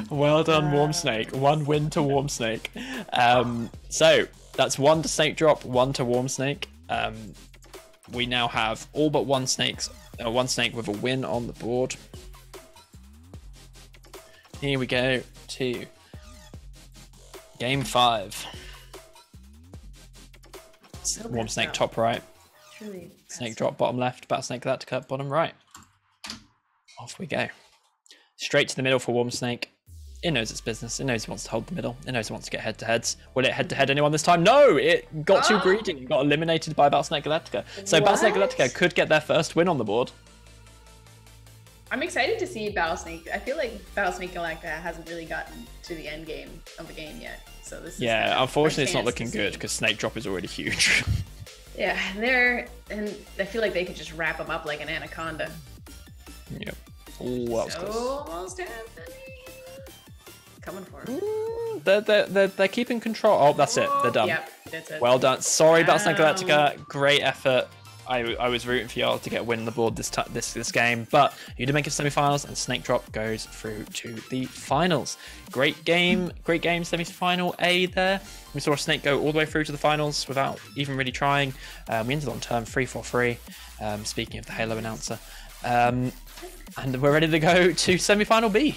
Well done, Warm Snake. 1 win to Warm Snake. So that's 1 to Snake Drop, 1 to Warm Snake. We now have all but one snake with a win on the board. Here we go to Game 5. Warm Snake top right. Truly Snake Drop bottom left. Battlesnake Galactica bottom right. Off we go. Straight to the middle for Warm Snake. It knows its business. It knows it wants to hold the middle. It knows it wants to get head-to-heads. Will it head-to-head anyone this time? No! It got too greedy and got eliminated by Battlesnake Galactica. So Battlesnake Galactica could get their first win on the board. I'm excited to see Battlesnake. I feel like Battlesnake Galactica hasn't really gotten to the end game of the game yet. So this is unfortunately it's not looking good because Snake Drop is already huge. Yeah, and I feel like they could just wrap them up like an anaconda. Yep. Oh, that was close. Almost happening. Coming for them. They're keeping control. Oh, that's it. They're done. Yep, that's it. Well done. Sorry, Battlesnake Galactica. Great effort. I was rooting for y'all to get a win on the board this game, but you did make it to semi-finals, and Snake Drop goes through to the finals. Great game, semi-final A there. We saw a Snake go all the way through to the finals without even really trying. We ended on turn 3-4-3. Speaking of the Halo announcer, and we're ready to go to semi-final B.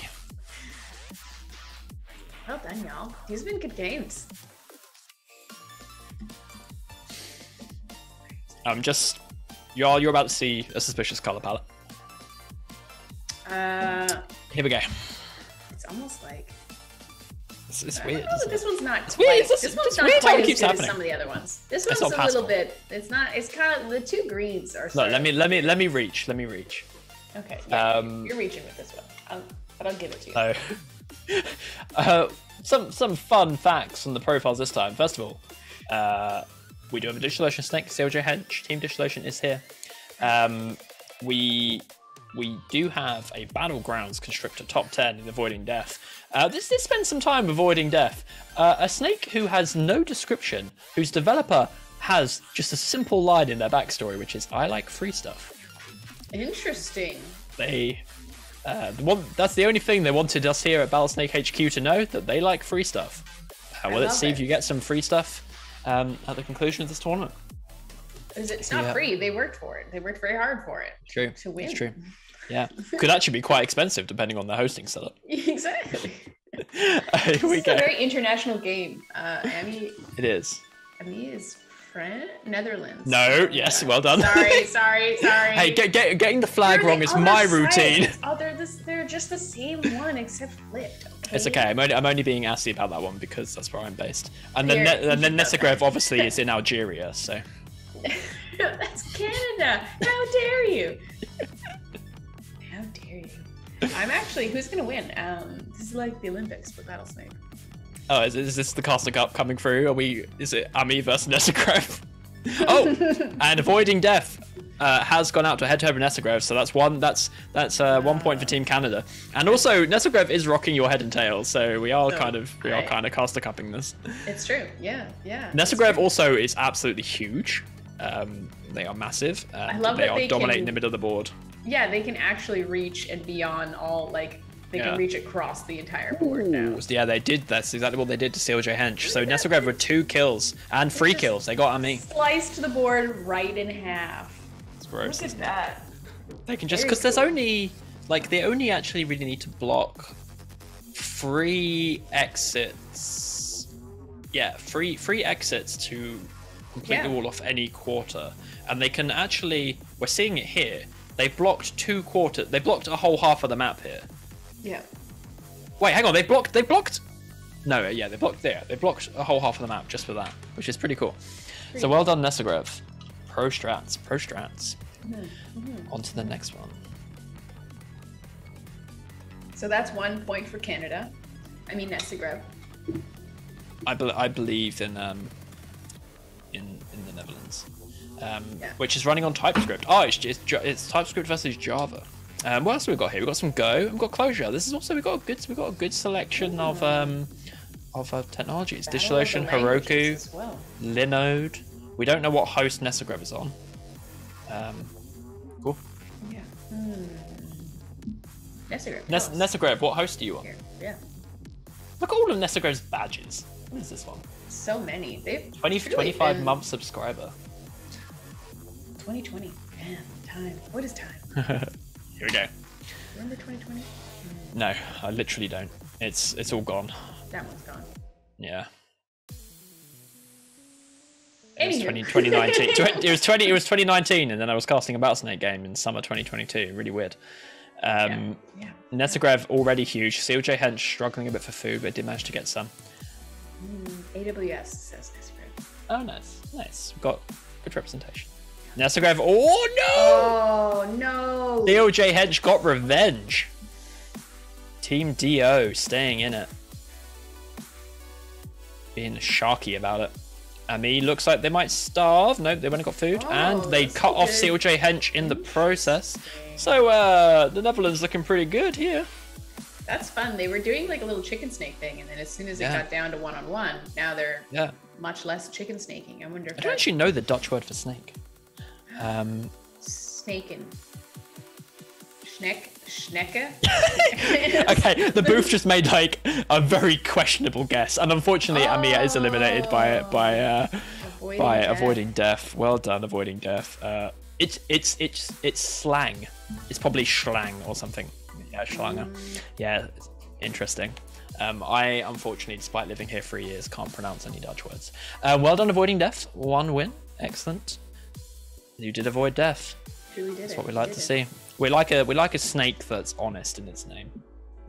Well done, y'all. These have been good games. You're about to see a suspicious color palette. Here we go. It's almost like it's weird. This one's not it's quite. weird. This one's not weird quite how it as keeps good happening. as some of the other ones. This one's a little bit. It's not. It's kind of the two greens are. No, let me reach. Let me reach. Okay. Yeah, you're reaching with this one, but I'll give it to you. Some fun facts on the profiles this time. First of all, we do have a DistroLotion snake. CLJ Hench Team DistroLotion is here. We do have a Battlegrounds Constrictor top 10 in Avoiding Death. This spends some time avoiding death. A snake who has no description, whose developer has just a simple line in their backstory, which is, I like free stuff. Interesting. That's the only thing they wanted us here at Battlesnake HQ to know, that they like free stuff. Let's see if you get some free stuff at the conclusion of this tournament. It's not free. They worked for it. They worked very hard for it. True. To win. It's true. Yeah. Could actually be quite expensive depending on the hosting setup. Exactly. Here we go. It's a very international game. Amy. It is. Amy is Netherlands. No. Yes. Well done. Sorry. Hey, getting the flag wrong is my routine. They're just the same one except flipped. Okay? It's okay. I'm only being assy about that one because that's where I'm based. And then Nesagrev obviously is in Algeria, so. That's Canada. How dare you? How dare you? I'm actually. Who's gonna win? This is like the Olympics for Battlesnake. Oh, is this the Caster Cup coming through? Is it Ami versus Nesagrev? Oh, and Avoiding Death has gone out to head-to-head with Nesagrev, so that's 1 point for Team Canada. And also, Nesagrev is rocking your head and tail, so we are kind of Caster Cupping this. It's true. Yeah. Nesagrev also is absolutely huge. They are massive. I love they that are dominating the middle of the board. Yeah, they can actually reach and beyond all They can reach across the entire board now. Yeah, they did. That's exactly what they did to CLJ Hench. So Nesagrev with 2 kills and 3 kills. They got Ami. Sliced the board right in half. It's gross. Look at that. They can just, because there's only, they only actually really need to block 3 exits. Yeah, 3 exits to complete the wall off any quarter. And they can actually, we're seeing it here, they blocked 2 quarters. They blocked a whole half of the map here. Yeah. Wait, hang on. They blocked. No, yeah, they blocked there. They blocked a whole half of the map just for that, which is pretty cool. So well done, Nesagrev. Pro strats. On to the next one. So that's 1 point for Canada. I mean Nesagrev. I believe in the Netherlands, which is running on TypeScript. Oh, it's TypeScript versus Java. What else have we got here? We've got some Go. We've got Clojure. This is also we've got a good selection of technologies. DistroLotion, Heroku, well. Linode. We don't know what host Nesagrev is on. Cool. Yeah. Nesagrev. Nesagrev, what host are you on? Yeah. Look at all of Nesagrev's badges. What is this one? So many. They've 25 month subscriber. 2020. Man, time. What is time? Here we go. Remember 2020? No, I literally don't. It's all gone. That one's gone. Yeah. It was 2019. It was 2019, and then I was casting a Battlesnake game in summer 2022. Really weird. Nesagrev already huge. CLJ Hench struggling a bit for food, but did manage to get some. AWS says Nesagrev. Oh, nice. We've got good representation. Nesagrev. Oh no! Oh no! CLJ Hench got revenge. Team DO staying in it. Being sharky about it. Ami looks like they might starve. No, they've only got food. And they cut off CLJ Hench in the process. So the Netherlands looking pretty good here. That's fun. They were doing like a little chicken snake thing, and then as soon as it got down to one-on-one, now they're much less chicken snaking. I wonder if I don't actually know the Dutch word for snake. Snaken. Schnecke? Okay, the booth just made like a very questionable guess, and unfortunately Ami is eliminated by avoiding death. Well done, avoiding death. It's slang. It's probably schlang or something. Yeah, schlanger. Yeah, interesting. I unfortunately, despite living here 3 years, can't pronounce any Dutch words. Well done, avoiding death. 1 win. Excellent. You did avoid death. Truly did. That's what we like to see. We like a snake that's honest in its name.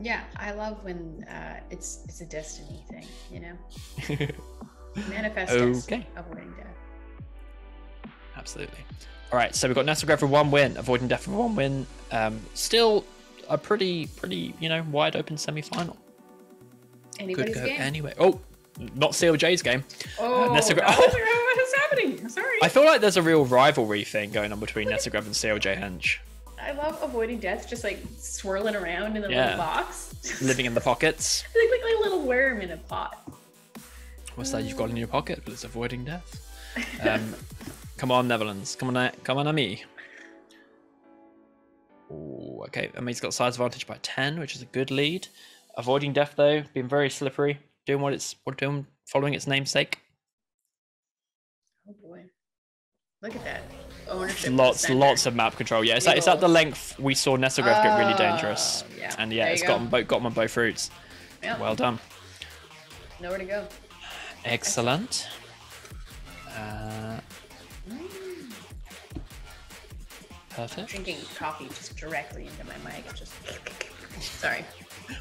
Yeah, I love when it's a destiny thing, you know. Manifest avoiding death. Absolutely. All right, so we've got Nesselgrove for 1 win, avoiding death for 1 win. Still a pretty wide open semi-final. Anybody's Could go game. anyway. Oh, not CLJ's game. Oh, what is happening? Sorry. I feel like there's a real rivalry thing going on between Nesselgrove and CLJ Hench. I love avoiding death, just like swirling around in the little box. Living in the pockets. Like a little worm in a pot. What's that you've got in your pocket? But it's avoiding death. Come on, Netherlands. Come on, Ami. Ooh, okay, Ami's got size advantage by 10, which is a good lead. Avoiding death though, being very slippery, doing following its namesake. Oh boy, look at that ownership. Lots of map control. Yeah, it's at the length we saw Nesselgrove get really dangerous. Yeah. And yeah, it's got them on both routes. Yep. Well done. Nowhere to go. Excellent. Perfect. Drinking coffee just directly into my mic. Sorry.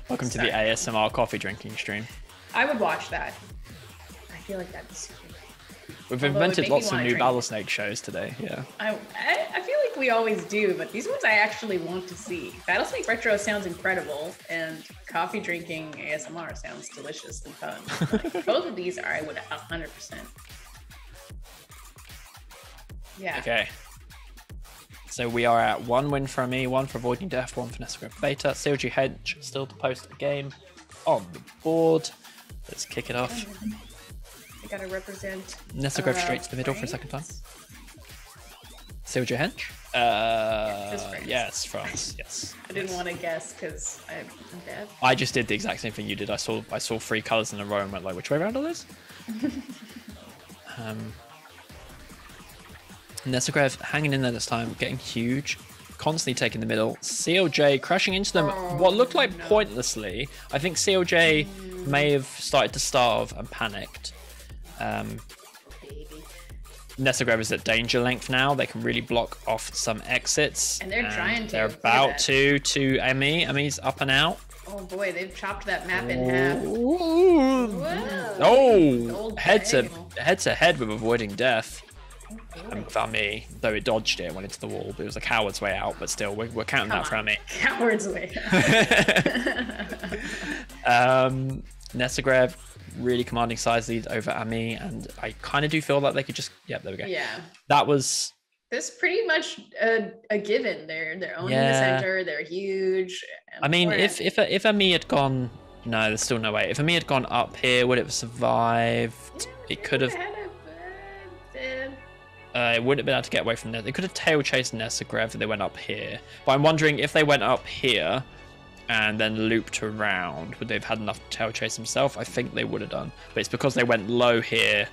Welcome to the ASMR coffee drinking stream. I would watch that. I feel like that'd be super. We've invented lots of new Battlesnake shows today. Yeah. I feel like we always do, but these ones I actually want to see. Battlesnake Retro sounds incredible, and coffee drinking ASMR sounds delicious and fun. Like, both of these I would 100%. Yeah. Okay. So we are at 1 win for me, 1 for avoiding death, 1 for Nesselgrove Beta. CLG Hedge still to post a game on the board. Let's kick it off. I gotta represent. Nesselgrove straight to the middle for a second time. CLG Hedge? Yes, France. Yes. I didn't want to guess because I'm bad. I just did the exact same thing you did. I saw 3 colours in a row and went like, which way around are those? Nesselgrove hanging in there this time, getting huge, constantly taking the middle. CLJ crashing into them, what looked like pointlessly. I think CLJ may have started to starve and panicked. Nesselgrove is at danger length now. They can really block off some exits. And they're trying to. They're about to Emi. Emi's up and out. Oh boy, they've chopped that map in half. Oh, head to head with avoiding death. Fami, though it dodged it, went into the wall, but it was a coward's way out. But still, we're counting that for Ami. Coward's way out. Nesselgrove really commanding size lead over Ami, and I kind of do feel like they could just. Yeah, there we go. Yeah. That was. That's pretty much a given. They're owning the center. They're huge. I mean, if Ami had gone, no, there's still no way. If Ami had gone up here, would it have survived? It could have. It wouldn't have been able to get away from there. They could have tail chased Nesselgrove if they went up here. But I'm wondering if they went up here and then looped around, would they have had enough to tail chase himself? I think they would have done. But it's because they went low here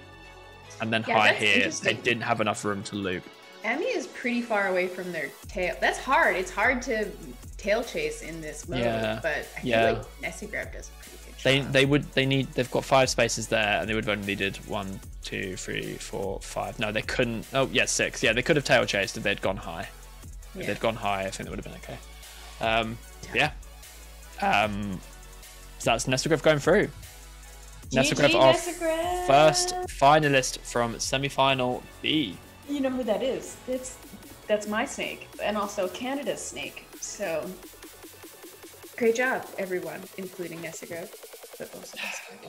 and then high here. They didn't have enough room to loop. Emmy is pretty far away from their tail. That's hard. It's hard to tail chase in this mode. Yeah. But I feel like Nesselgrove does a pretty good job. They've got 5 spaces there, and they would have only needed 1, 2, 3, 4, 5. No, they couldn't. Oh, yeah, 6. Yeah, they could have tail chased if they'd gone high. If they'd gone high, I think they would have been okay. Yeah. So that's Nesselgrove going through. Nesselgrove off first finalist from semi-final B. You know who that is? That's my snake, and also Canada's snake. So great job, everyone, including Nesselgrove.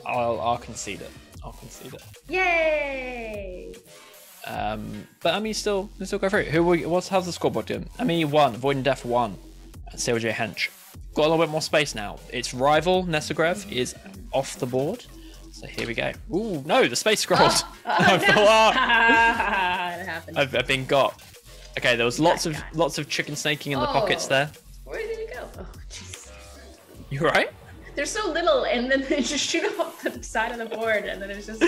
I'll concede it. Yay! But I mean, still go through. How's the scoreboard doing? I mean, 1, avoiding death 1, CLJ Hench. Got a little bit more space now. Its rival Nesselgrove is off the board. So here we go. Ooh, no, the space scrolled. I fell out. It happened. I've been got. Okay, there was lots of chicken snaking in the pockets there. Where did it go? Oh, jeez. You right? They're so little, and then they just shoot off the side of the board, and then it's just.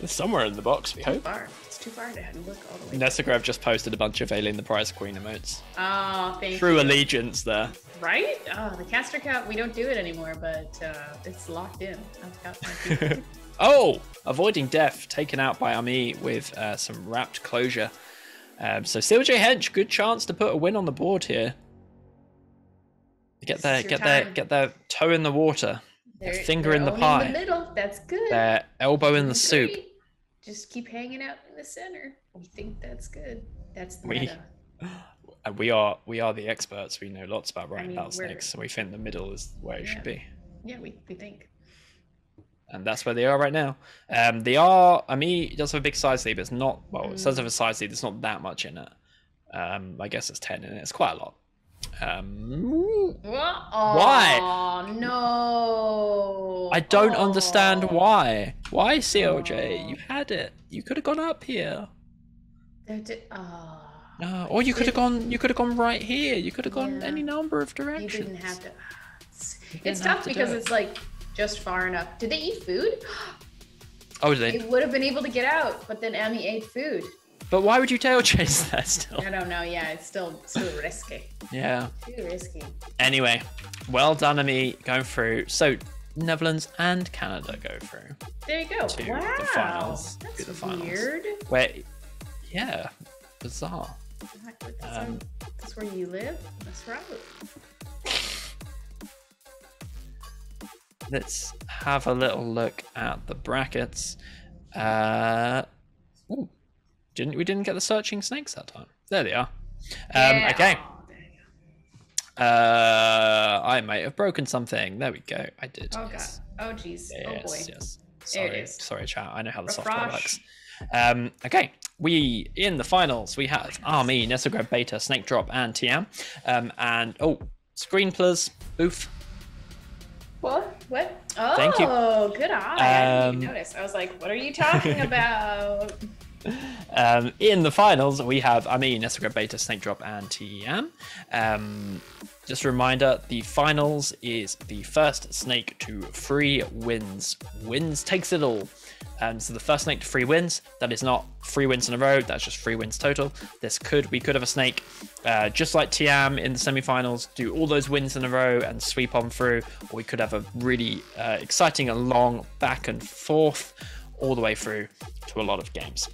It's somewhere in the box, we hope. It's too far to look all the way. Nesselgrove just posted a bunch of Aileen the Prize Queen emotes. Oh, thank you. True allegiance there. Right? Oh, the caster cap, we don't do it anymore, but it's locked in. I've got my people. Oh, avoiding death, taken out by Ami with some wrapped closure. So CLJ Hench, good chance to put a win on the board here. Get their toe in the water, their finger in the pie, in the middle. That's good. Their elbow in the soup. Just keep hanging out in the center. We think that's good. That's the meta. We are the experts. We know lots about writing Battlesnakes, so we think the middle is where it should be. Yeah, we think. And that's where they are right now. They are. It does have a big size lead, but it's not. Well, it does have a size lead. There's not that much in it. I guess it's 10 in it. It's quite a lot. Why? No. I don't understand why. Why, CLJ? You had it. You could have gone up here. No, or you could have gone. You could have gone right here. You could have gone any number of directions. You didn't have to. It's tough because it's like just far enough. Did they eat food? Oh, did they? They would have been able to get out, but then Ami ate food. But why would you tail chase that still? I don't know. Yeah, it's still risky. Yeah. Too risky. Anyway, well done, Ami, going through. So Netherlands and Canada go through. There you go. Wow. The finals. That's weird. Wait. Yeah. Bizarre. That's where you live? That's right. Let's have a little look at the brackets. Ooh. We didn't get the searching snakes that time. There they are. Okay. I might have broken something. There we go. I did. Oh yes. god. Oh jeez. Yes, oh boy. Yes. Sorry, chat. I know how the software works. Okay. We in the finals we have Army, Nesograb Beta, Snake Drop, and TM. And Screenplers, Booth. What? Oh, thank you. Good eye. I didn't even notice. I was like, what are you talking about? In the finals, we have Nesograb Beta, Snake Drop, and TM. Just a reminder, the finals is the first snake to 3 wins. Wins takes it all. So the first snake to 3 wins, that is not 3 wins in a row, that's just 3 wins total. We could have a snake, just like TM in the semi-finals, do all those wins in a row and sweep on through, or we could have a really exciting and long back and forth all the way through to a lot of games.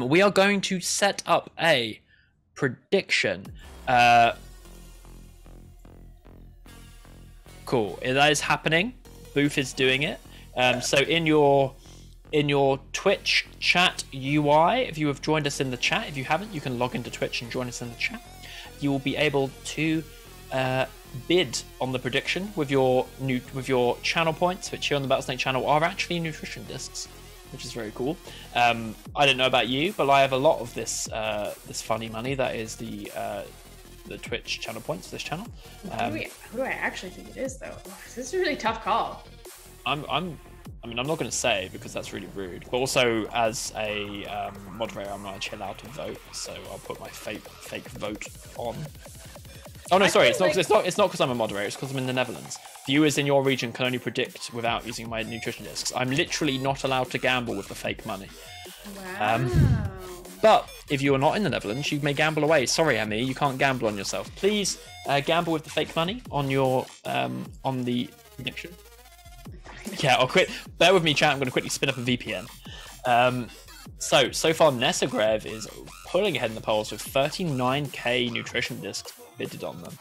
We are going to set up a prediction. Cool, that is happening. Booth is doing it. So in your Twitch chat UI, if you have joined us in the chat, if you haven't, you can log into Twitch and join us in the chat. You will be able to bid on the prediction with your channel points, which here on the Battlesnake channel are actually nutrition discs, which is very cool. I don't know about you, but I have a lot of this funny money that is the Twitch channel points, this channel. Who do I actually think it is, though? This is a really tough call. I'm not going to say because that's really rude. But also, as a moderator, I'm not actually allowed to vote, so I'll put my fake vote on. Oh no, sorry, it's not because I'm a moderator. It's because I'm in the Netherlands. Viewers in your region can only predict without using my nutrition discs. I'm literally not allowed to gamble with the fake money. Wow. But if you are not in the Netherlands, you may gamble away. Sorry, Emmy, you can't gamble on yourself. Please gamble with the fake money on your on the prediction. Yeah, I'll quit. Bear with me, chat. I'm going to quickly spin up a VPN. So far, Nesogrev is pulling ahead in the polls with 39k nutrition discs bidded on them.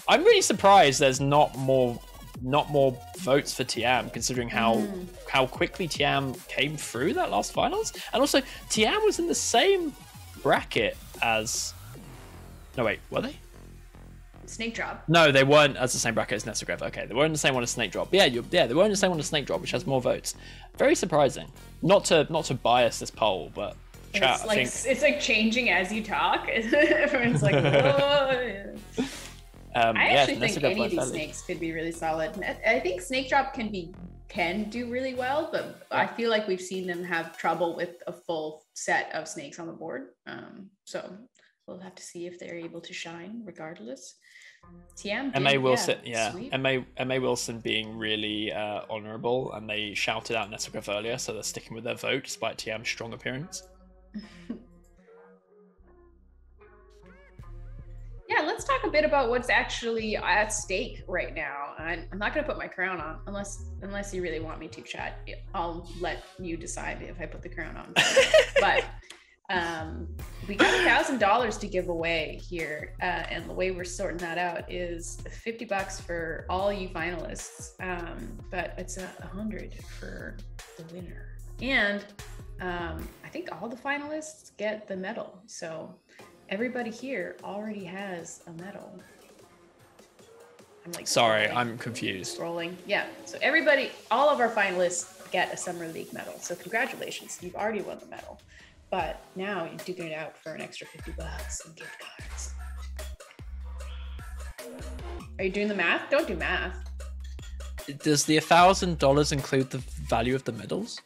I'm really surprised there's not more votes for TM, considering how quickly TM came through that last finals, and also TM was in the same bracket as. No wait, were they? Snake Drop. No, they weren't as the same bracket as Nesogrev. Okay, they weren't in the same one as Snake Drop. But yeah, they weren't in the same one as Snake Drop, which has more votes. Very surprising. Not to bias this poll, but chat. It's like changing as you talk. Everyone's like, whoa. I actually think any of these snakes could be really solid. I think Snake Drop can do really well, but I feel like we've seen them have trouble with a full set of snakes on the board. So we'll have to see if they're able to shine regardless. TM MA Wilson, MA Wilson being really honourable, and they shouted out Nesogrev earlier, so they're sticking with their vote despite TM's strong appearance. Yeah, let's talk a bit about what's actually at stake right now. I'm not going to put my crown on unless you really want me to, chat. I'll let you decide if I put the crown on. But we got $1,000 to give away here, and the way we're sorting that out is $50 for all you finalists, but it's $100 for the winner. And I think all the finalists get the medal. So everybody here already has a medal. I'm like, sorry, I'm confused. Rolling. Yeah. So everybody, all of our finalists get a Summer League medal. So congratulations, you've already won the medal. But now you're duking it out for an extra $50 in gift cards. Are you doing the math? Don't do math. Does the $1,000 include the value of the medals?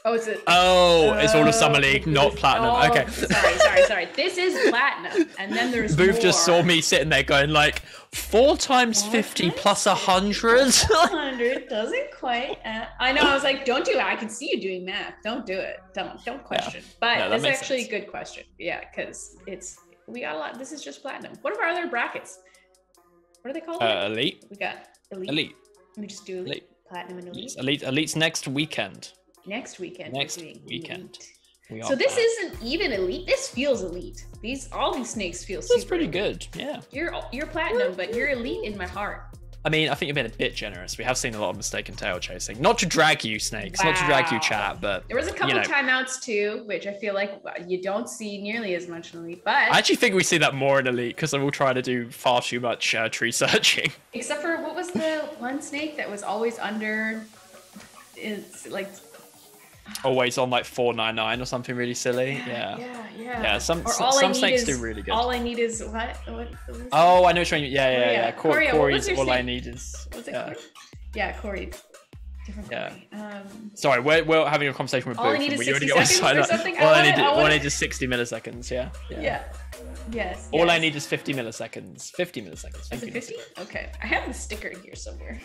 Oh, is it? Oh, it's all of Summer League, not platinum. Oh, okay. Sorry. This is platinum, and then there's Booth more. just saw me sitting there going like, 4 times 50 plus 100. 100 doesn't quite. I know. I was like, don't do it. I can see you doing math. Don't do it. Don't question. Yeah. But yeah, that's actually a good question. Yeah, because we got a lot. This is just platinum. What are our other brackets? What are they called? Elite. We got elite. Elite. Let me just do elite. Platinum and elite. Yes, elite's next weekend. Next weekend. So this isn't even elite. This feels elite. All these snakes feel super. That's pretty good. Yeah. You're platinum, but you're elite in my heart. I mean, I think you've been a bit generous. We have seen a lot of mistaken tail chasing. Not to drag you, snakes. Wow. Not to drag you, chat, but there was a couple timeouts too, which I feel like you don't see nearly as much in elite. But I actually think we see that more in elite because I'm all trying to do far too much tree searching. Except for what was the one snake that was always under? It's like. Always on like 499 or something really silly. Yeah. Some snakes do really good. All I need is what? Oh, I know what you mean. Yeah. Corey's all I need is. What's it? Corey? Yeah, Corey. Different Corey. Sorry, we're having a conversation with Booth. All I need is 60 seconds or something. All I need is 60 milliseconds. Yeah. Yes. All I need is 50 milliseconds. 50 milliseconds. Is it 50? Okay. I have the sticker here somewhere.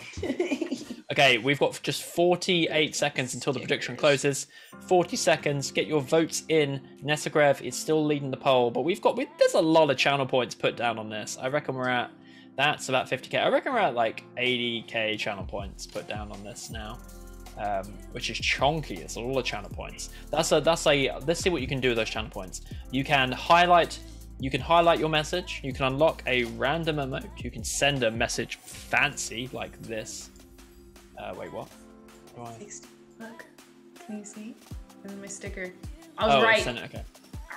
Okay, we've got just 48 seconds until the prediction closes. 40 seconds. Get your votes in. Nesagrev is still leading the poll, but there's a lot of channel points put down on this. I reckon that's about 50k. I reckon we're at like 80k channel points put down on this now, which is chonky. It's a lot of channel points. Let's see what you can do with those channel points. You can highlight your message. You can unlock a random emote. You can send a message fancy like this. Wait, what? 60. Look, can you see? And my sticker. I was right. Okay.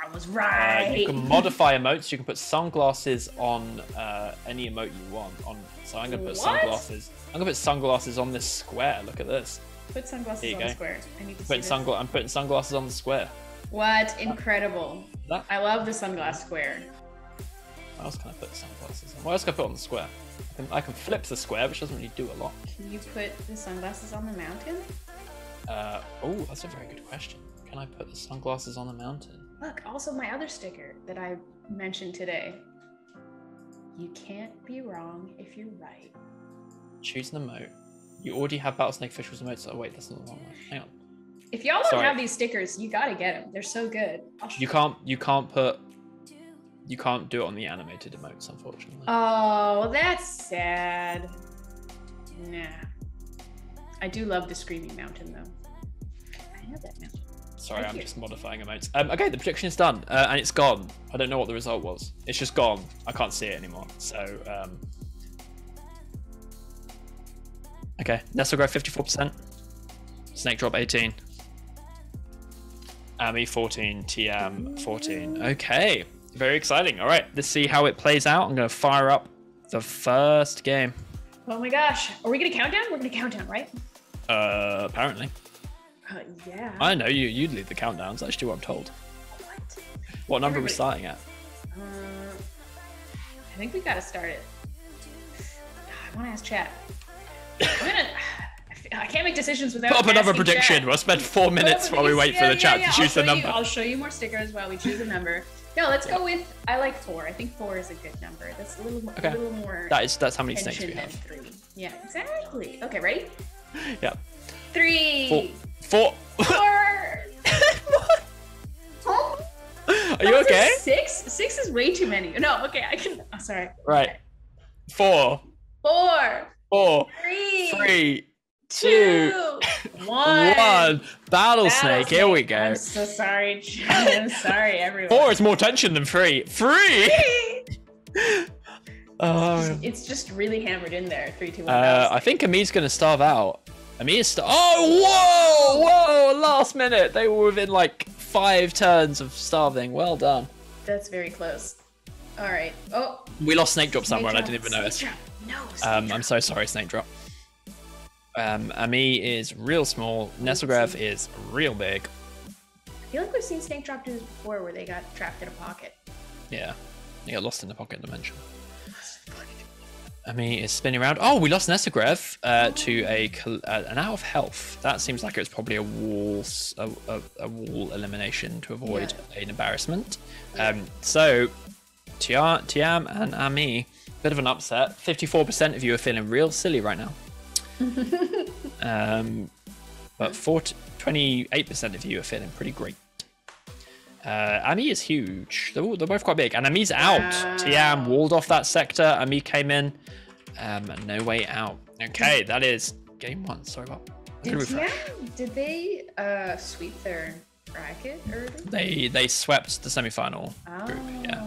I was right. You can modify emotes. You can put sunglasses on any emote you want. So I'm gonna put sunglasses. I'm gonna put sunglasses on this square. Look at this. Put sunglasses on the square. I need to see this. I'm putting sunglasses on the square. What incredible! I love the sunglass square. What else can I put sunglasses on? What else can I put on the square? I can flip the square, which doesn't really do a lot. Can you put the sunglasses on the mountain? Oh, that's a very good question. Can I put the sunglasses on the mountain? Look, also my other sticker that I mentioned today. You can't be wrong if you're right. Choose an emote. You already have Battlesnake Officials emotes. Oh wait, that's not the wrong one. Hang on. If y'all don't have these stickers, you gotta get them. They're so good. You can't do it on the animated emotes, unfortunately. Oh, that's sad. Nah. I do love the Screaming Mountain, though. I have that mountain. Sorry, I'm just modifying emotes. Okay, the prediction is done, and it's gone. I don't know what the result was. It's just gone. I can't see it anymore. So, okay, Nestle Grove 54%. Snake Drop 18. Ami 14, TM 14. Okay. Very exciting. All right, let's see how it plays out. I'm going to fire up the first game. Oh my gosh. Are we going to count down? We're going to count down, right? Apparently. Yeah. I know you'd lead the countdowns. That's actually what I'm told. What number are we starting at? I think we got to start it. I want to ask chat. I can't make decisions without put up another prediction. We'll spend 4 minutes while we wait for the chat to choose the number. I'll show you more stickers while we choose a number. No, let's go with. I like 4. I think 4 is a good number. That's a little more. That's how many snakes we have. 3. Yeah, exactly. Okay, ready? Yeah. 3. 4. 4. Are you okay? 6? 6 is way too many. No, okay, I can. Oh, sorry. Right. 4. 4. 3, 2, 1. Battlesnake. Here we go. I'm so sorry. I'm sorry, everyone. 4 is more tension than 3. 3. It's just really hammered in there. 3, 2, 1. I think Ami's gonna starve out. Ami is oh, whoa! Last minute. They were within like 5 turns of starving. Well done. That's very close. All right. Oh. We lost Snake Drop somewhere. And I didn't even notice. Snake drop. No. Snake I'm so sorry, Snake Drop. Ami is real small. Nestlegrev is real big. I feel like we've seen Snake Drop do this before, where they got trapped in a pocket. Yeah, they got lost in the pocket dimension. Ami is spinning around. Oh, we lost Nestlegrev to an out of health. That seems like it was probably a wall elimination to avoid an embarrassment. So Tiam and Ami, bit of an upset. 54% of you are feeling real silly right now. But 28% of you are feeling pretty great. Ami is huge. They're both quite big. And Ami's out. Tiam walled off that sector. Ami came in. No way out. Okay, that is game 1. Sorry about that. Did they sweep their bracket They early? swept the semi-final group. Yeah.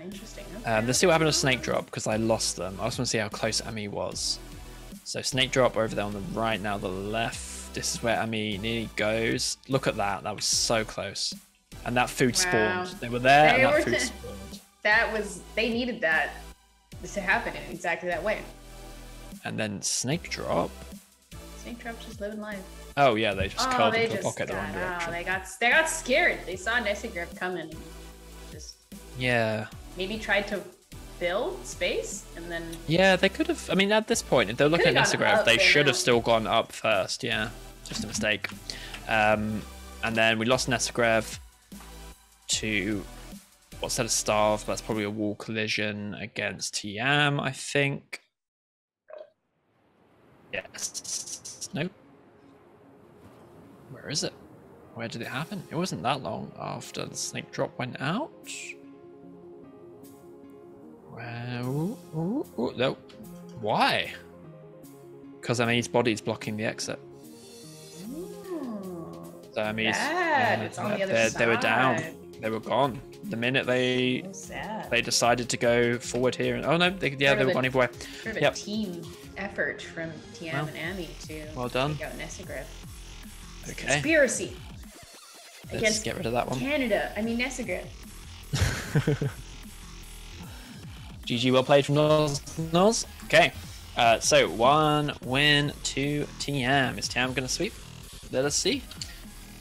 Interesting. Okay. Let's see what happened to Snake Drop, because I lost them. I just want to see how close Ami was. So Snake Drop over there on the right, now the left. This is where Ami nearly goes. Look at that. That was so close. And that food spawned. They were there and that food spawned. They needed that to happen in exactly that way. And then Snake Drop. Snake Drop's just living life. Oh yeah, they just curled into a pocket the wrong direction. They got scared. They saw Nestlegrev coming and just maybe tried to build space and then they could have. I mean, at this point, if they're looking at Nestlegrev, they should have still gone up first. Yeah, just a mistake. And then we lost Nestlegrev to what's that, a starve? That's probably a wall collision against Tiam, I think. Yes. Nope. Where is it? Where did it happen? It wasn't that long after the Snake Drop went out. Well, no. Why? Because Ami's body's blocking the exit. So Ami's it's on the other side. They were down. They were gone. The minute they decided to go forward here, and oh no, they were gone either way. Sort of a team effort from Tiam and Ami to take out Nestlegrev. Okay. Conspiracy. Let's get rid of that one. Canada. I mean Nestlegrev. GG, well played from Noz. Okay. So 1 win to Tiam. Is Tiam gonna sweep? Let us see.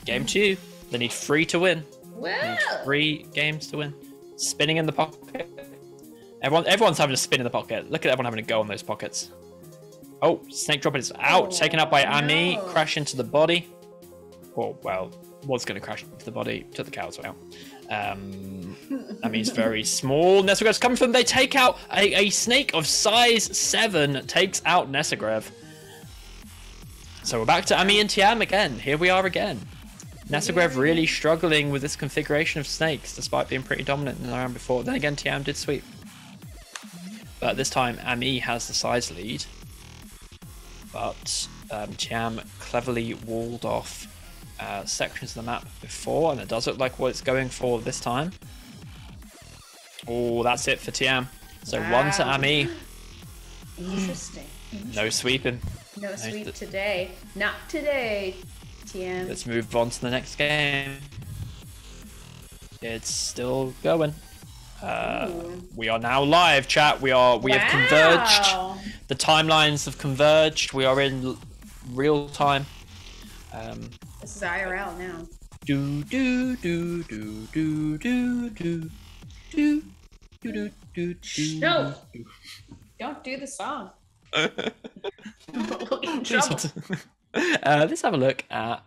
Game 2. They need 3 to win. Wow. 3 games to win. Spinning in the pocket. Everyone's having a spin in the pocket. Look at everyone having a go on those pockets. Oh, Snake Drop is out. Taken out by Ami. Crash into the body. Or, well, was going to crash into the body. Took the cows out. Ami's very small. Nestlegrev's coming from them. They take out a snake of size 7. Takes out Nestlegrev. So we're back to Ami and Tiam again. Here we are again. Nestlegrev really struggling with this configuration of snakes, despite being pretty dominant in the round before. Then again, Tiam did sweep. But this time, Ami has the size lead. But Tiam cleverly walled off sections of the map before, and it does look like what it's going for this time. Oh, that's it for Tiam. So 1 to Ami. Interesting. No sweeping. No sweep today. Not today. Tiam. Let's move on to the next game. It's still going. We are now live, chat. We have converged. The timelines have converged. We are in real time. This is IRL now. Do do do do do do do do do do do. No, don't do the song. We'll get in trouble. Let's have a look at.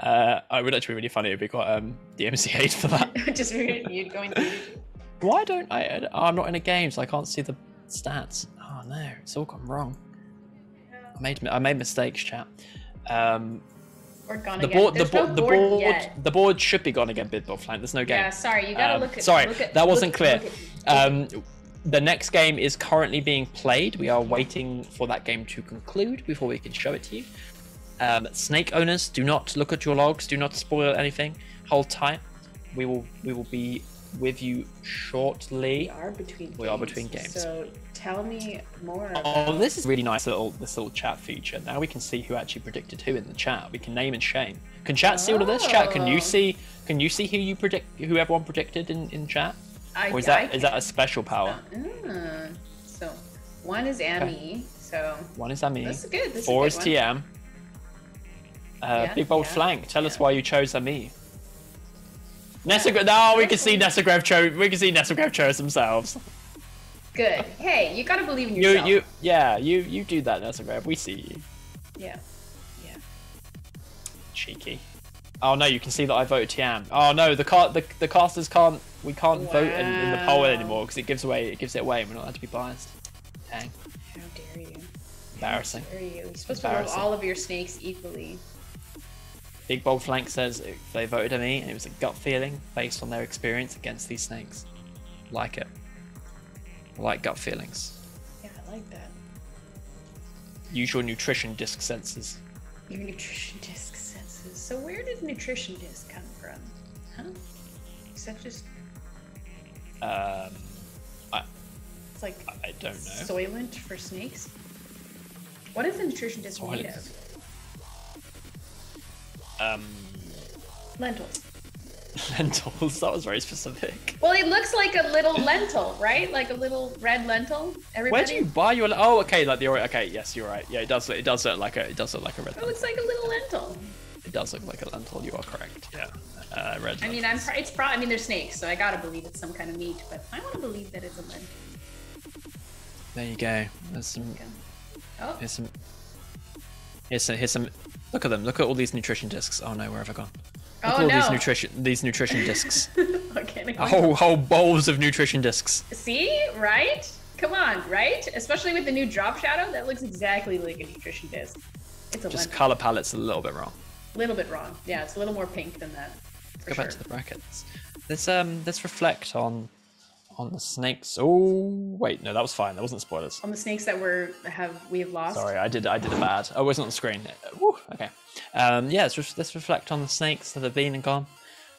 It would actually be really funny. It'd be quite DMCA'd for that. Just you going through. Why don't I? I'm not in a game, so I can't see the stats. Oh no, it's all gone wrong. I made mistakes, chat. Or gone The again. board, There's no board yet. the board should be gone again. Bidball Flank. There's no game. Yeah, sorry, you gotta look at. Sorry, that wasn't clear. Look at The next game is currently being played. We are waiting for that game to conclude before we can show it to you. Snake owners, do not look at your logs. Do not spoil anything. Hold tight. We will be with you shortly. We are between games. So tell me more about... Oh, this is really nice, this little chat feature. Now we can see who actually predicted who in the chat. We can name and shame. Can chat see all of this? Chat, can you see who everyone predicted in chat? Or is that a special power? So one is Amy. Okay. So one is Amy. This is good. This 4 is TM. Big bold flank. Tell us why you chose Amy. Nessagrav. No, we can see Nessagrav chose. We can see Nessagrav chose themselves. Good. Hey, you gotta believe in yourself. You do that, Nessagrav. We see you. Yeah. Cheeky. Oh no, you can see that I voted TM. Oh no, the casters can't. We can't vote in the poll anymore because it gives it away. We're not allowed to be biased. Dang. How dare you? Embarrassing. How dare you? You're supposed to love all of your snakes equally. Big Bold Flank says they voted me and it was a gut feeling based on their experience against these snakes. Like it. I like gut feelings. Yeah, I like that. Use your nutrition disc sensors. Your nutrition disc sensors. So where did nutrition disc come from? Huh? Is that just... it's like I don't know. Soylent for snakes? What is the nutrition disc made of? Lentils. Lentils? That was very specific. Well, it looks like a little lentil, right? Like a little red lentil. Everybody... Where do you buy your? Oh, okay, like the okay. Yes, you're right. Yeah, it does look like a red. It looks like a little lentil. It does look like a lentil. You are correct. Yeah, red. I mean, I mean, they're snakes, so I gotta believe it's some kind of meat, but I want to believe that it's a lentil. There you go. There's some. Okay. Oh. Here's some. Look at them. Look at all these nutrition discs. Oh no, where have I gone? Look at all these nutrition discs. Okay. Whole bowls of nutrition discs. See, right? Come on, right? Especially with the new drop shadow, that looks exactly like a nutrition disc. It's a just lentil. color palette's a little bit wrong. A little bit wrong. Yeah, it's a little more pink than that. Go back to the brackets. Let's reflect on the snakes. Oh wait, no, that was fine. That wasn't spoilers. On the snakes that we have lost. Sorry, I did it bad. Oh, it wasn't on the screen. Woo, okay. Yeah, let's reflect on the snakes that have been and gone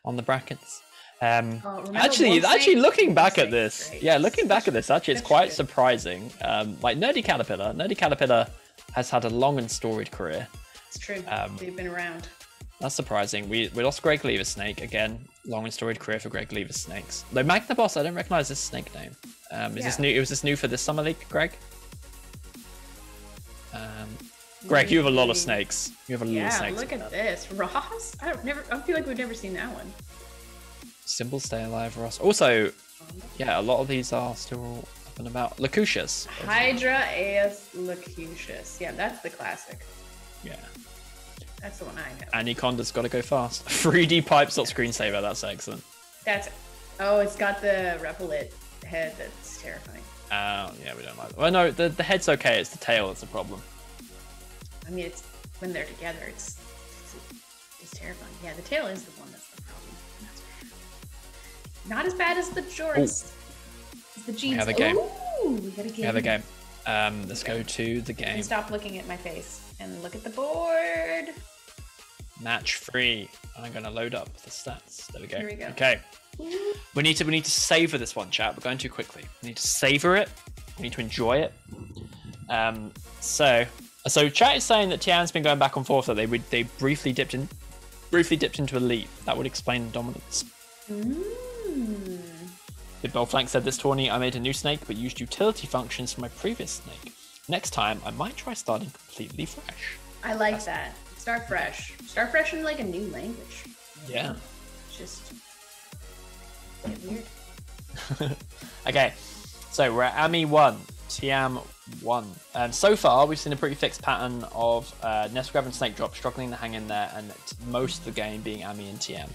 on the brackets. Actually, looking back at this, actually, it's quite surprising. Like Nerdy Caterpillar has had a long and storied career. It's true. They've been around. That's surprising. We lost Greg Leversnake again. Long and storied career for Greg Leversnakes. Though Magna Boss, I don't recognize this snake name. Is this new? Was this new for this summer league, Greg? Greg, you have a lot of snakes. You have a lot of snakes. Yeah, look at this, Ross. I feel like we've never seen that one. Symbol Stay Alive, Ross. Also, yeah, a lot of these are still up and about. Lacucius. Hydra AS Lacucius. Yeah, that's the classic. Yeah. That's the one I know. Anaconda's got to go fast. 3D pipes, not screensaver. That's excellent. Oh, it's got the Repelite head. That's terrifying. Yeah, we don't like that. Well, no, the head's okay. It's the tail that's the problem. I mean, it's when they're together, it's terrifying. Yeah, the tail is the one that's the problem. Not as bad as the jorts. It's the jeans. We have a game. Ooh, we got a game. We have a game. Let's go to the game. And stop looking at my face and look at the board. Match 3. I'm gonna load up the stats. There we go. Here we go. Okay. We need to savor this one, chat. We're going too quickly. We need to savor it. We need to enjoy it. So chat is saying that Tian's been going back and forth. That they briefly dipped into elite. That would explain dominance. Big Bold Flank said this tourney I made a new snake but used utility functions from my previous snake. Next time I might try starting completely fresh. I like that. Start fresh. Start fresh in like a new language. Yeah. Just get weird. Okay, so we're at Ami 1, Tiam 1. So far, we've seen a pretty fixed pattern of Nest Grab and Snake Drop struggling to hang in there, and most of the game being Ami and Tiam.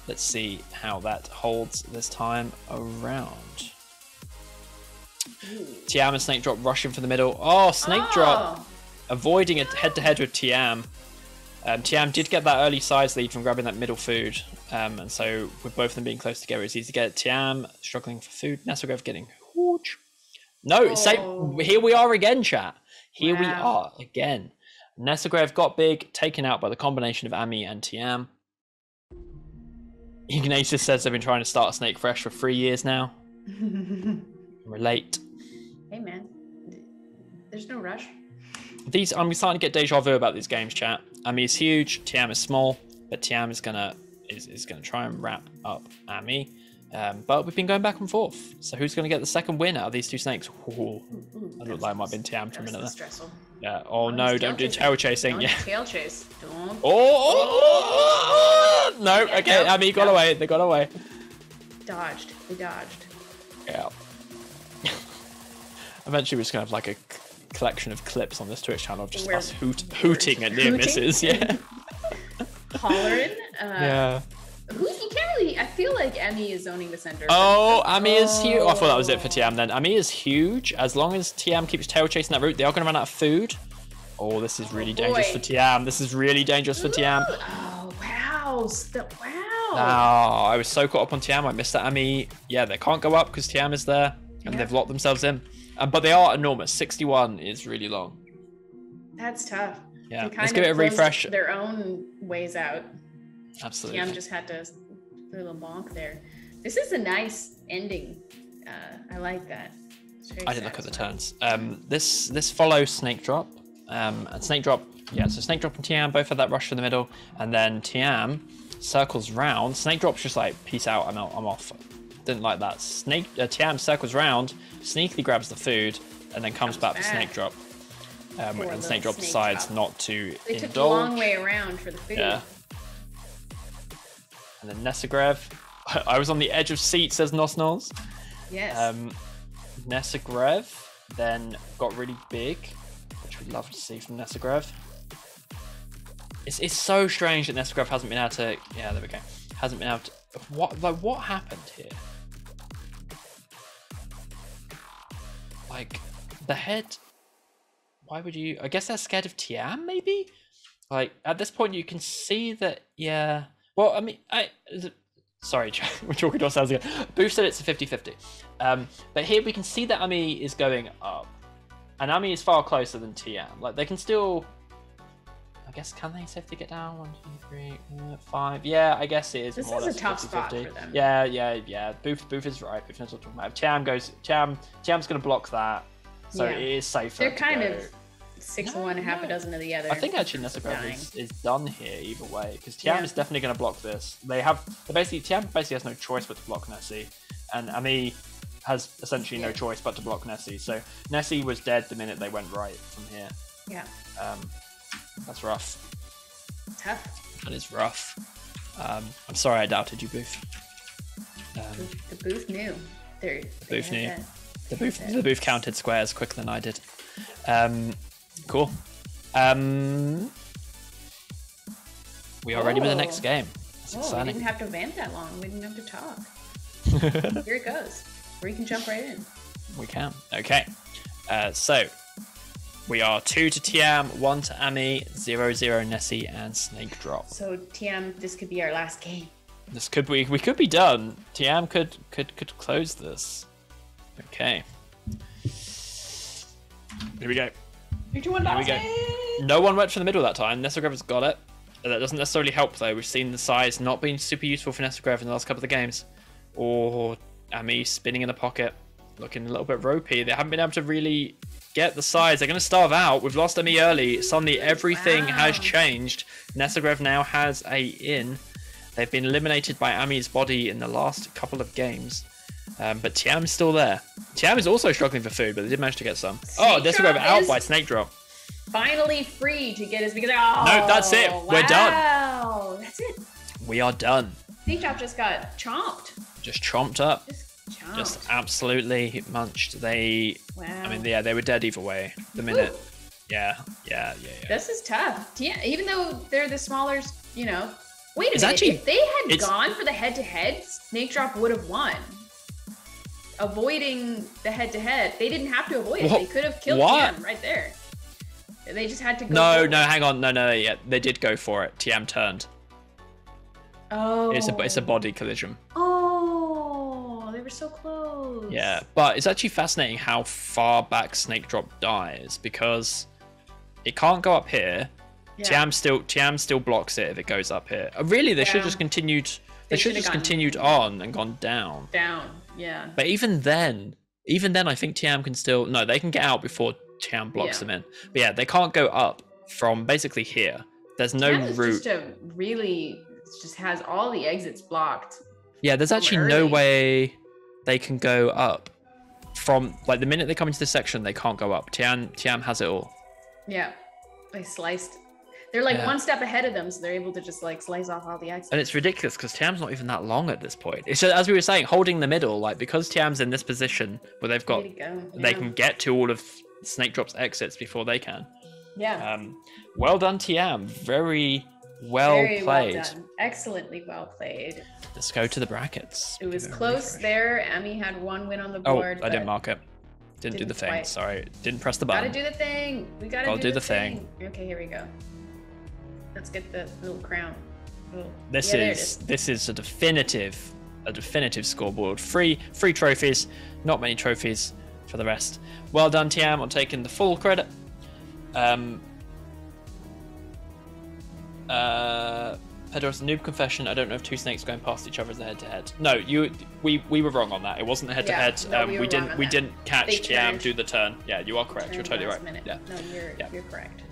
Let's see how that holds this time around. Tiam and Snake Drop rushing for the middle. Oh, Snake Drop avoiding it head-to-head with Tiam. Tiam did get that early size lead from grabbing that middle food, and so with both of them being close together, it's easy to get. Tiam struggling for food. Nesselgrove getting huge. No, same. Here we are again, chat. Here we are again. Nesselgrove got big, taken out by the combination of Ami and Tiam. Ignatius says they've been trying to start a snake fresh for 3 years now. Relate. Hey man, there's no rush. I'm starting to get deja vu about these games, chat. Ami is huge, Tiam is small, but Tiam is gonna try and wrap up Ami. But we've been going back and forth. So who's gonna get the second win out of these two snakes? Ooh, I look like I might have been Tiam for a minute there. Stressful. Yeah. Oh no! Don't do tail chasing. Don't yeah. Tail chase. Don't. Oh! No. Yeah, okay. no, Ami got away. They got away. Dodged. We dodged. Yeah. Eventually, we're just gonna have like a collection of clips on this Twitch channel of just us hooting at near misses. Yeah. Hollering. Yeah. You can't really. I feel like Emmy is zoning the center. Oh, Ami is huge. Oh, I thought that was it for Tiam then. Ami is huge. As long as Tiam keeps tail chasing that route, they are going to run out of food. Oh, this is really dangerous for Tiam. This is really dangerous for Tiam. Oh, wow. Wow. Oh, I was so caught up on Tiam. I missed that Ami. Yeah, they can't go up because Tiam is there and they've locked themselves in. But they are enormous. 61 is really long. That's tough. Yeah, let's give it a refresh. Their own ways out. Absolutely. Tiam just had to do a little bonk there. This is a nice ending. I like that. I didn't look at the turns. This follows Snake Drop. And Snake Drop, yeah, so Snake Drop and Tiam both had that rush in the middle. And then Tiam circles round. Snake Drop's just like, peace out, I'm off. Didn't like that. Tiam circles round, sneakily grabs the food, and then comes back to Snake Drop. And Snake Drop decides not to They took the long way around for the food. Yeah. And then Nesselgrove. I was on the edge of seat, says Nosnos. Yes. Nesselgrove then got really big, which we'd love to see from Nesselgrove. It's so strange that Nesselgrove hasn't been able to. Yeah, there we go. Hasn't been able to. What happened here? Like the head. Why would you? I guess they're scared of Tiam, maybe. Like at this point, you can see that. Yeah. Well, I mean, sorry, we're talking to ourselves again. Booth said it's a 50-50. But here we can see that Ami is going up. And Ami is far closer than Tiam. Like, they can still... I guess, can they safely get down? 1, 2, 3, 5. Yeah, I guess it is this more or less a tough 50-50. spot for them. Yeah. Booth is right. Booth knows what I'm talking about. Tiam's going to block that. So it is safer. They're kind of 6-1, half a dozen of the other. I think actually Nesselgrove is done here either way, because Tiam is definitely going to block this. Tiam basically has no choice but to block Nessie, and Ami has essentially no choice but to block Nessie. So Nessie was dead the minute they went right from here. Yeah. That's rough. Tough. That is rough. I'm sorry I doubted you, Booth. The Booth knew. The Booth knew. The Booth counted squares quicker than I did. Cool. We are ready with the next game. That's exciting. We didn't have to vamp that long. We didn't have to talk. Here it goes. Or you can jump right in. We can. Okay. So we are 2 to Tiam, 1 to Ami, 0-0 Nessie, and Snake Drop. So Tiam, this could be our last game. This could be. We could be done. Tiam could close this. Okay. Here we go. Here we go. No one went for the middle that time. Nesselgrove has got it. That doesn't necessarily help though. We've seen the size not being super useful for Nesselgrove in the last couple of the games. Or Ami spinning in the pocket, looking a little bit ropey. They haven't been able to really get the size. They're going to starve out. We've lost Ami early. Suddenly everything has changed. Nesselgrove now has a in. They've been eliminated by Ami's body in the last couple of games. But Tiam is still there. Tiam is also struggling for food, but they did manage to get some. Nesselgrove out by Snake Drop. Finally free to get his... No, that's it. Wow. We're done. That's it. We are done. Snake Drop just got chomped. Just chomped up. Just Just absolutely munched. They... Wow. I mean, yeah, they were dead either way. The minute... Yeah. This is tough. Even though they're the smaller, Wait a minute. Actually, if they had gone for the head-to-head, Snake Drop would have won. Avoiding the head-to-head, they didn't have to avoid it. They could have killed him right there. They just had to go. No, hang on. No, yeah, they did go for it. Tiam turned. Oh. It's a body collision. Oh, they were so close. Yeah, but it's actually fascinating how far back Snake Drop dies, because it can't go up here. Yeah. Tiam still blocks it if it goes up here. Really, they should have just continued. They should have just continued on and gone down. Down, yeah. But even then, I think Tiam can still. No, they can get out before Tiam blocks them in. But yeah, they can't go up from basically here. There's no route. Just has all the exits blocked. Yeah, there's actually no way they can go up from, like, the minute they come into this section, they can't go up. Tiam has it all. Yeah, they sliced. They're like one step ahead of them, so they're able to just like slice off all the exits. And it's ridiculous because Tiam's not even that long at this point. It's just, as we were saying, holding the middle, like, because Tiam's in this position where they've got, they can get to all of Snake Drop's exits before they can. Yeah. Well done, Tiam. Very well played. Well done. Excellently well played. Let's go to the brackets. It was close there. Emmy had one win on the board. Oh, I didn't mark it. Didn't do the thing. Quite. Sorry. Didn't press the button. Gotta do the thing. We gotta do the thing. Okay, here we go. Let's get the little crown. This is a definitive scoreboard. Free trophies. Not many trophies for the rest. Well done, Tiam, on taking the full credit. Pedro's noob confession. I don't know if two snakes going past each other is a head-to-head. No, we were wrong on that. It wasn't a head-to-head. We didn't catch Tiam do the turn. Yeah, you are correct. You're totally right. Yeah. No, you're correct.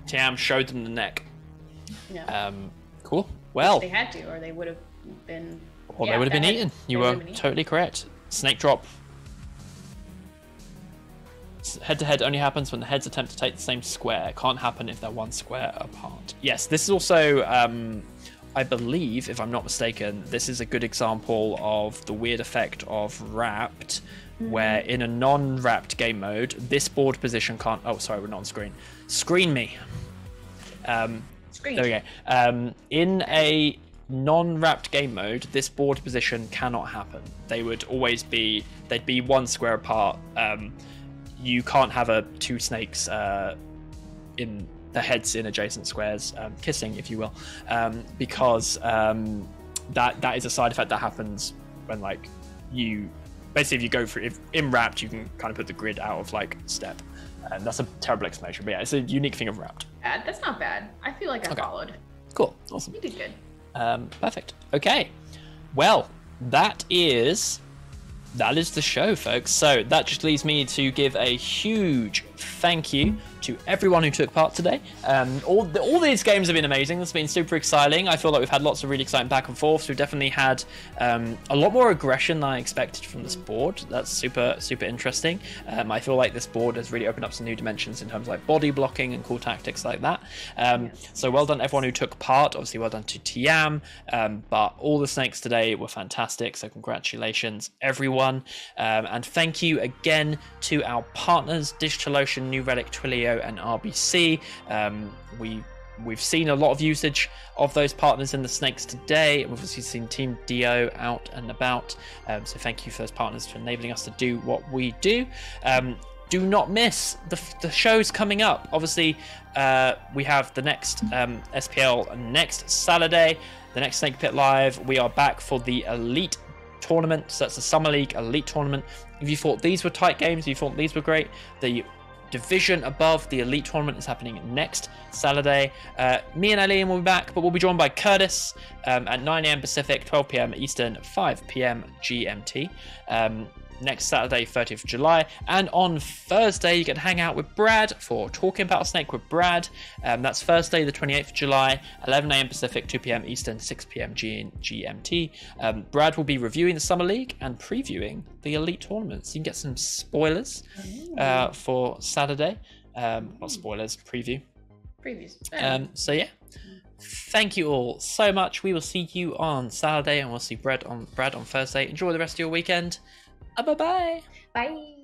Tiam showed them the neck. Yeah. Cool. Well, they had to, or they would have been. Or they would have been eaten. You were totally correct. Snake Drop. Head-to-head only happens when the heads attempt to take the same square. It can't happen if they're one square apart. Yes, this is also, I believe, if I'm not mistaken, this is a good example of the weird effect of Wrapped, where in a non-Wrapped game mode, this board position can't... Oh, sorry, we're not on screen. Screen me. Screen. There we go. In a non-Wrapped game mode, this board position cannot happen. They would always be... They'd be one square apart. You can't have two snakes in the heads in adjacent squares kissing, if you will, because that is a side effect that happens when, like, you basically, if you go for, if in Wrapped, you can kind of put the grid out of, like, step, and that's a terrible explanation, but yeah, it's a unique thing of Wrapped. That's not bad. I feel like I followed. Cool. Awesome. You did good. Perfect. Okay. Well, that is the show, folks. So that just leaves me to give a huge thank you to everyone who took part today. All these games have been amazing. It's been super exciting. I feel like we've had lots of really exciting back and forths. We've definitely had a lot more aggression than I expected from this board. That's super interesting. I feel like this board has really opened up some new dimensions in terms of, like, body blocking and cool tactics like that. So well done everyone who took part. Obviously well done to Tiam, but all the snakes today were fantastic, so congratulations everyone. And thank you again to our partners, DigitalOcean, New Relic, Twilio and RBC. We've seen a lot of usage of those partners in the snakes today. We've obviously seen Team Dio out and about, so thank you for those partners for enabling us to do what we do. Do not miss the shows coming up. Obviously, we have the next SPL next Saturday, the next Snake Pit Live. We are back for the Elite Tournament, so that's the Summer League Elite Tournament. If you thought these were tight games, if you thought these were great, the division above the Elite Tournament is happening next Saturday. Me and Aileen will be back, but we'll be joined by Curtis at 9 AM Pacific, 12 PM Eastern, 5 PM GMT. Next Saturday, 30th of July. And on Thursday, you get to hang out with Brad for Talking Battlesnake with Brad. That's Thursday, the 28th of July, 11 AM Pacific, 2 PM Eastern, 6 PM GMT. Brad will be reviewing the Summer League and previewing the Elite Tournaments. You can get some spoilers for Saturday. Not spoilers, previews. So yeah. Thank you all so much. We will see you on Saturday, and we'll see Brad on Thursday. Enjoy the rest of your weekend. Bye-bye. Bye.